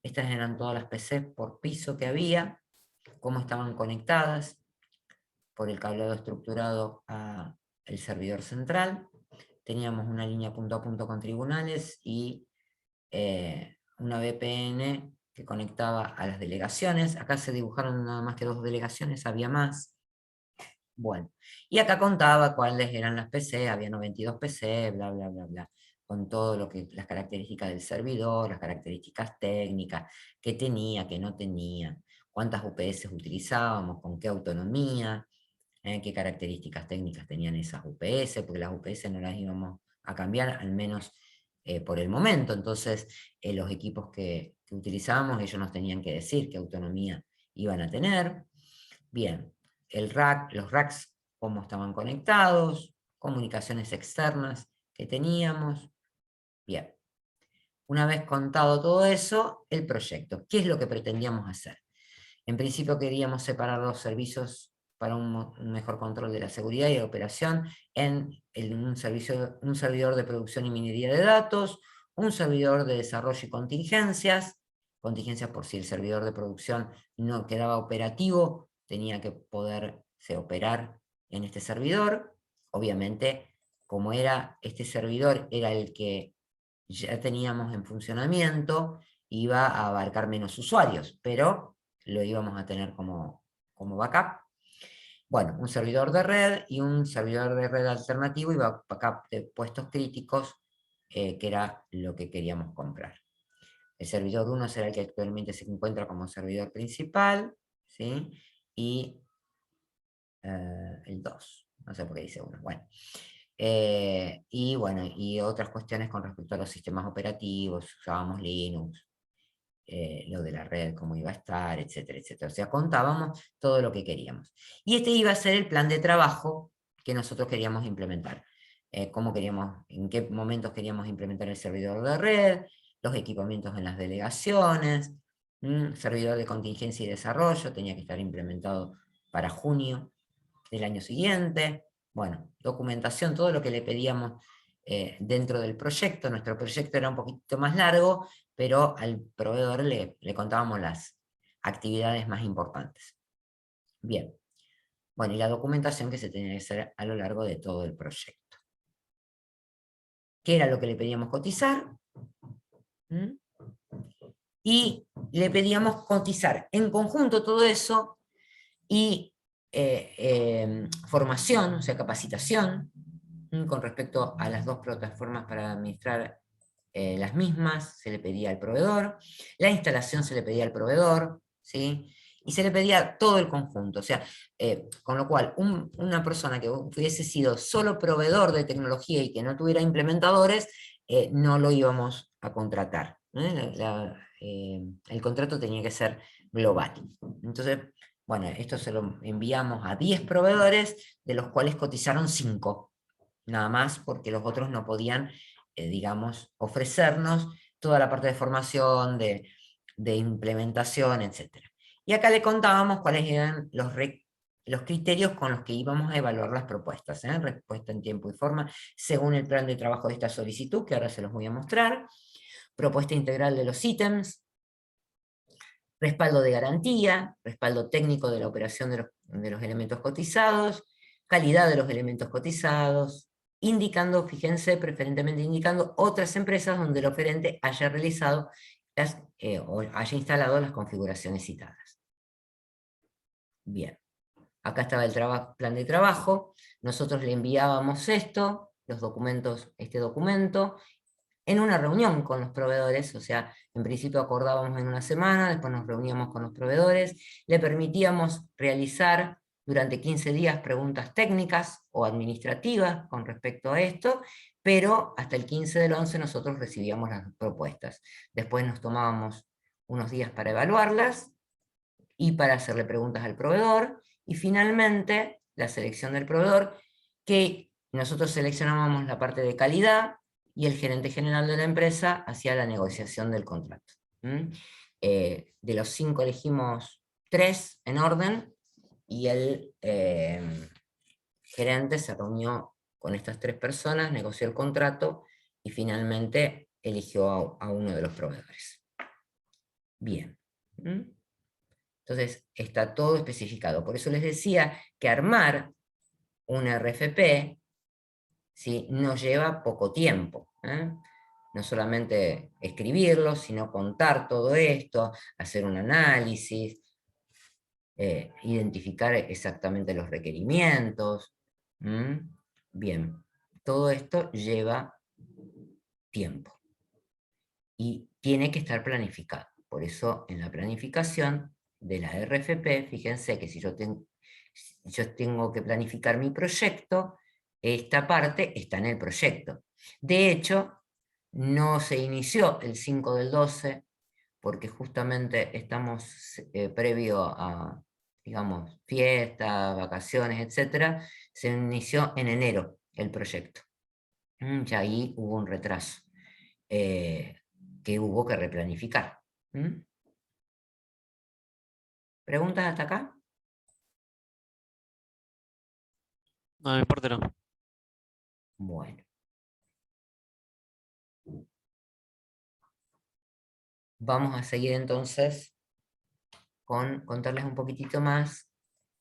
Estas eran todas las PCs por piso que había, cómo estaban conectadas por el cableado estructurado al servidor central. Teníamos una línea punto a punto con tribunales y una VPN que conectaba a las delegaciones. Acá se dibujaron nada más que 2 delegaciones, había más. Bueno, y acá contaba cuáles eran las PC, había 92 PC, bla, bla, bla, bla, con todo lo que, las características del servidor, las características técnicas, qué tenía, qué no tenía, cuántas UPS utilizábamos, con qué autonomía, qué características técnicas tenían esas UPS, porque las UPS no las íbamos a cambiar, al menos por el momento. Entonces, los equipos que utilizábamos, ellos nos tenían que decir qué autonomía iban a tener. Bien, el rack, los racks, cómo estaban conectados, comunicaciones externas que teníamos. Bien, una vez contado todo eso, el proyecto. ¿Qué es lo que pretendíamos hacer? En principio queríamos separar los servicios para un mejor control de la seguridad y la operación en un servidor de producción y minería de datos, un servidor de desarrollo y contingencias por si el servidor de producción no quedaba operativo, tenía que poderse operar en este servidor. Obviamente, como este servidor era el que ya teníamos en funcionamiento, iba a abarcar menos usuarios, pero lo íbamos a tener como backup. Bueno, un servidor de red y un servidor de red alternativo y backup de puestos críticos, que era lo que queríamos comprar. El servidor 1 será el que actualmente se encuentra como servidor principal, ¿sí? Y el 2, no sé por qué dice 1, bueno. Y bueno, y otras cuestiones con respecto a los sistemas operativos, usábamos Linux, lo de la red, cómo iba a estar, etcétera, etcétera. O sea, contábamos todo lo que queríamos. Y este iba a ser el plan de trabajo que nosotros queríamos implementar. En qué momentos queríamos implementar el servidor de red, los equipamientos en las delegaciones, servidor de contingencia y desarrollo, tenía que estar implementado para junio del año siguiente. Bueno, documentación, todo lo que le pedíamos dentro del proyecto. Nuestro proyecto era un poquito más largo, pero al proveedor le contábamos las actividades más importantes. Bien. Bueno, y la documentación que se tenía que hacer a lo largo de todo el proyecto. ¿Qué era lo que le pedíamos cotizar? Y le pedíamos cotizar en conjunto todo eso y formación, o sea, capacitación, con respecto a las 2 plataformas para administrar las mismas, se le pedía al proveedor, la instalación se le pedía al proveedor, ¿sí? Y se le pedía todo el conjunto, o sea, con lo cual una persona que hubiese sido solo proveedor de tecnología y que no tuviera implementadores, no lo íbamos a contratar. El contrato tenía que ser global. Entonces, bueno, esto se lo enviamos a 10 proveedores, de los cuales cotizaron 5, nada más, porque los otros no podían, digamos, ofrecernos toda la parte de formación, de implementación, etc. Y acá le contábamos cuáles eran los criterios con los que íbamos a evaluar las propuestas, respuesta en tiempo y forma, según el plan de trabajo de esta solicitud, que ahora se los voy a mostrar, propuesta integral de los ítems, respaldo de garantía, respaldo técnico de la operación de los elementos cotizados, calidad de los elementos cotizados, indicando, fíjense, preferentemente indicando otras empresas donde el oferente haya realizado o haya instalado las configuraciones citadas. Bien, acá estaba el plan de trabajo, nosotros le enviábamos los documentos, este documento, en una reunión con los proveedores, o sea, en principio acordábamos en una semana, después nos reuníamos con los proveedores, le permitíamos realizar durante 15 días preguntas técnicas o administrativas con respecto a esto, pero hasta el 15/11 nosotros recibíamos las propuestas. Después nos tomábamos unos días para evaluarlas y para hacerle preguntas al proveedor, y finalmente la selección del proveedor, que nosotros seleccionábamos la parte de calidad, y el gerente general de la empresa hacía la negociación del contrato. De los 5 elegimos 3 en orden, y el gerente se reunió con estas 3 personas, negoció el contrato, y finalmente eligió a uno de los proveedores. Bien. Entonces, está todo especificado. Por eso les decía que armar un RFP, ¿sí?, nos lleva poco tiempo. No solamente escribirlo, sino contar todo esto, hacer un análisis, identificar exactamente los requerimientos. Bien, todo esto lleva tiempo y tiene que estar planificado. Por eso en la planificación de la RFP, fíjense que si yo tengo que planificar mi proyecto, esta parte está en el proyecto. De hecho, no se inició el 5/12, porque justamente estamos previo a, digamos, fiestas, vacaciones, etc. Se inició en enero el proyecto. Ya ahí hubo un retraso que hubo que replanificar. ¿Preguntas hasta acá? No, mi parte no. Bueno. Vamos a seguir entonces con contarles un poquitito más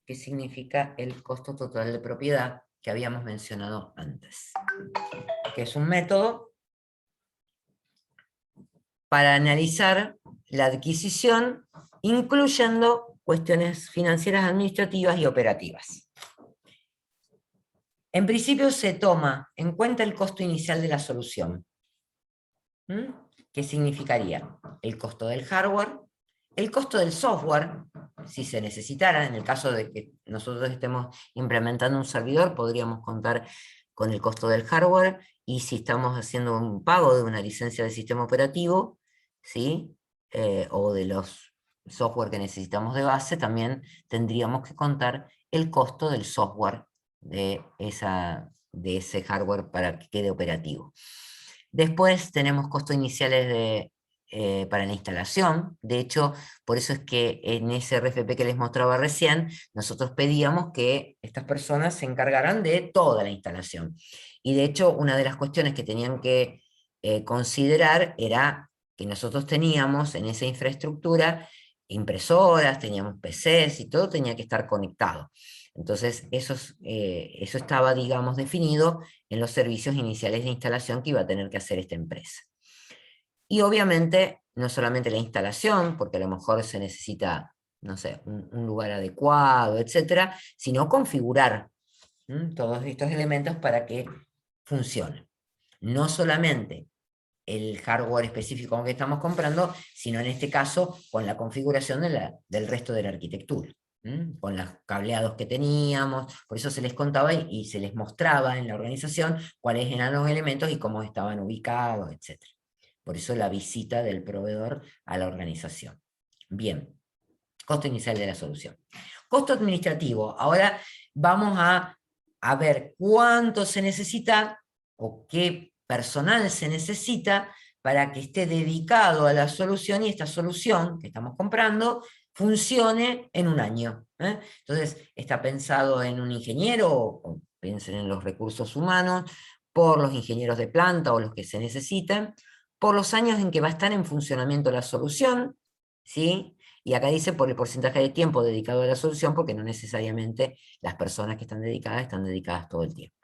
qué significa el costo total de propiedad que habíamos mencionado antes, que es un método para analizar la adquisición, incluyendo cuestiones financieras, administrativas y operativas. En principio se toma en cuenta el costo inicial de la solución. ¿Qué significaría? El costo del hardware, el costo del software, si se necesitara, en el caso de que nosotros estemos implementando un servidor, podríamos contar con el costo del hardware, y si estamos haciendo un pago de una licencia de sistema operativo, ¿sí?, o de los software que necesitamos de base, también tendríamos que contar el costo del software de ese hardware para que quede operativo. Después tenemos costos iniciales para la instalación. De hecho, por eso es que en ese RFP que les mostraba recién, nosotros pedíamos que estas personas se encargaran de toda la instalación. Y de hecho, una de las cuestiones que tenían que considerar era que nosotros teníamos en esa infraestructura impresoras, teníamos PCs y todo tenía que estar conectado. Entonces, eso estaba, digamos, definido en los servicios iniciales de instalación que iba a tener que hacer esta empresa. Y obviamente, no solamente la instalación, porque a lo mejor se necesita, no sé, un lugar adecuado, etcétera, sino configurar todos estos elementos para que funcionen. No solamente el hardware específico con que estamos comprando, sino en este caso con la configuración del resto de la arquitectura, con los cableados que teníamos. Por eso se les contaba y se les mostraba en la organización cuáles eran los elementos y cómo estaban ubicados, etc. Por eso la visita del proveedor a la organización. Bien, costo inicial de la solución. Costo administrativo. Ahora vamos a ver cuánto se necesita o qué personal se necesita para que esté dedicado a la solución, y esta solución que estamos comprando funcione en un año. Entonces, está pensado en un ingeniero, o piensen en los recursos humanos, por los ingenieros de planta o los que se necesitan, por los años en que va a estar en funcionamiento la solución, ¿sí? Y acá dice por el porcentaje de tiempo dedicado a la solución, porque no necesariamente las personas que están dedicadas todo el tiempo.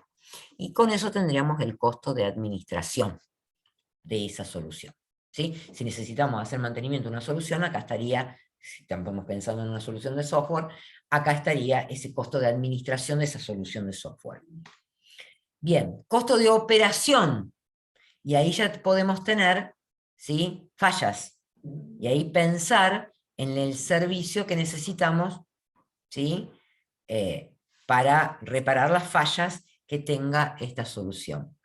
Y con eso tendríamos el costo de administración de esa solución, ¿sí? Si necesitamos hacer mantenimiento de una solución, acá estaría, si estamos pensando en una solución de software, acá estaría ese costo de administración de esa solución de software. Bien, costo de operación. Y ahí ya podemos tener, ¿sí?, fallas. Y ahí pensar en el servicio que necesitamos, ¿sí?, para reparar las fallas que tenga esta solución.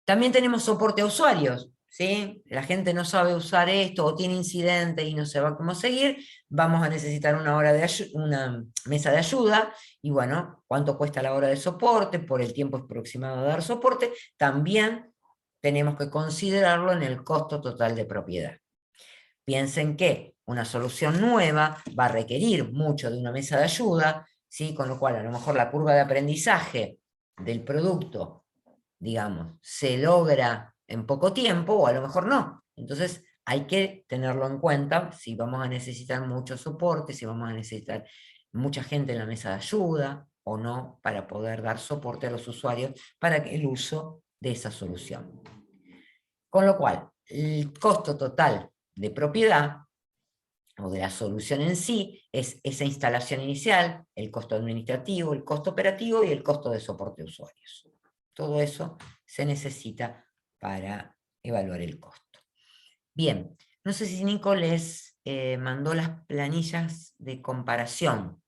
También tenemos soporte a usuarios, ¿sí? La gente no sabe usar esto o tiene incidentes y no sabe cómo seguir, vamos a necesitar una mesa de ayuda, y bueno, ¿cuánto cuesta la hora de soporte? Por el tiempo aproximado de dar soporte, también tenemos que considerarlo en el costo total de propiedad. Piensen que una solución nueva va a requerir mucho de una mesa de ayuda, ¿sí? Con lo cual a lo mejor la curva de aprendizaje del producto, digamos, se logra en poco tiempo o a lo mejor no. Entonces hay que tenerlo en cuenta si vamos a necesitar mucho soporte, si vamos a necesitar mucha gente en la mesa de ayuda o no, para poder dar soporte a los usuarios para el uso de esa solución. Con lo cual, el costo total de propiedad o de la solución en sí es esa instalación inicial, el costo administrativo, el costo operativo y el costo de soporte de usuarios. Todo eso se necesita para evaluar el costo. Bien, no sé si Nico les mandó las planillas de comparación.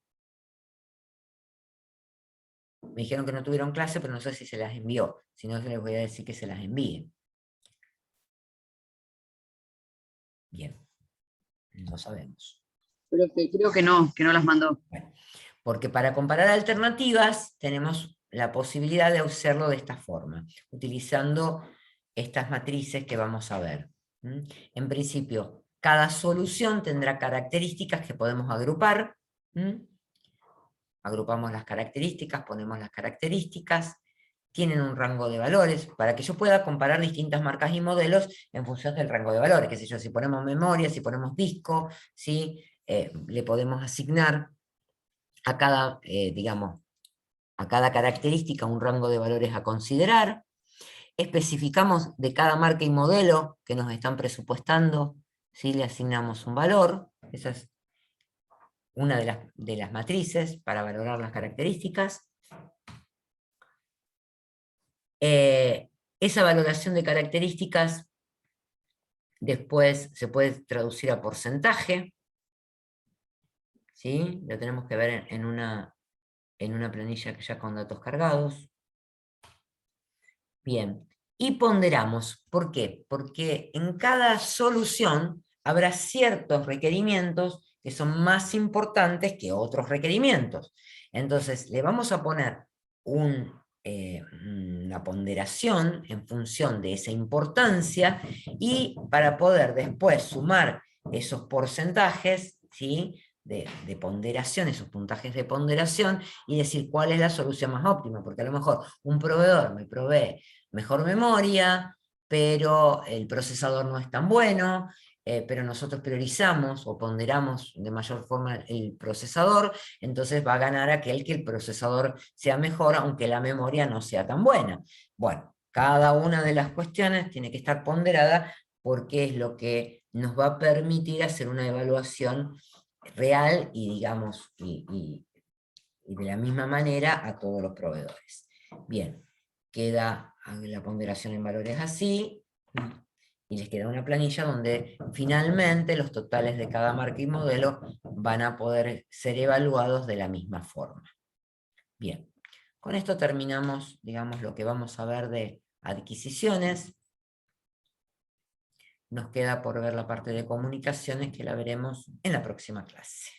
Me dijeron que no tuvieron clase, pero no sé si se las envió. Si no, les voy a decir que se las envíen. Bien, no sabemos. Creo que no las mandó. Bueno, porque para comparar alternativas tenemos la posibilidad de hacerlo de esta forma, utilizando estas matrices que vamos a ver. En principio, cada solución tendrá características que podemos agrupar. Agrupamos las características, ponemos las características, tienen un rango de valores, para que yo pueda comparar distintas marcas y modelos en función del rango de valores, qué sé yo, si ponemos memoria, si ponemos disco, ¿sí? Le podemos asignar a cada, digamos, a cada característica un rango de valores a considerar, especificamos de cada marca y modelo que nos están presupuestando, ¿sí? Le asignamos un valor, esa es una de las matrices para valorar las características. Esa valoración de características después se puede traducir a porcentaje, ¿sí? Lo tenemos que ver en una planilla que ya con datos cargados. Bien, y ponderamos. ¿Por qué? Porque en cada solución habrá ciertos requerimientos que son más importantes que otros requerimientos. Entonces, le vamos a poner una ponderación en función de esa importancia y para poder después sumar esos porcentajes, ¿sí? de ponderación, esos puntajes de ponderación y decir cuál es la solución más óptima, porque a lo mejor un proveedor me provee mejor memoria, pero el procesador no es tan bueno, pero nosotros priorizamos o ponderamos de mayor forma el procesador, entonces va a ganar aquel que el procesador sea mejor, aunque la memoria no sea tan buena. Bueno, cada una de las cuestiones tiene que estar ponderada porque es lo que nos va a permitir hacer una evaluación real y digamos, y de la misma manera a todos los proveedores. Bien, queda la ponderación en valores así, y les queda una planilla donde finalmente los totales de cada marca y modelo van a poder ser evaluados de la misma forma. Bien, con esto terminamos, digamos, lo que vamos a ver de adquisiciones. Nos queda por ver la parte de comunicaciones, que la veremos en la próxima clase.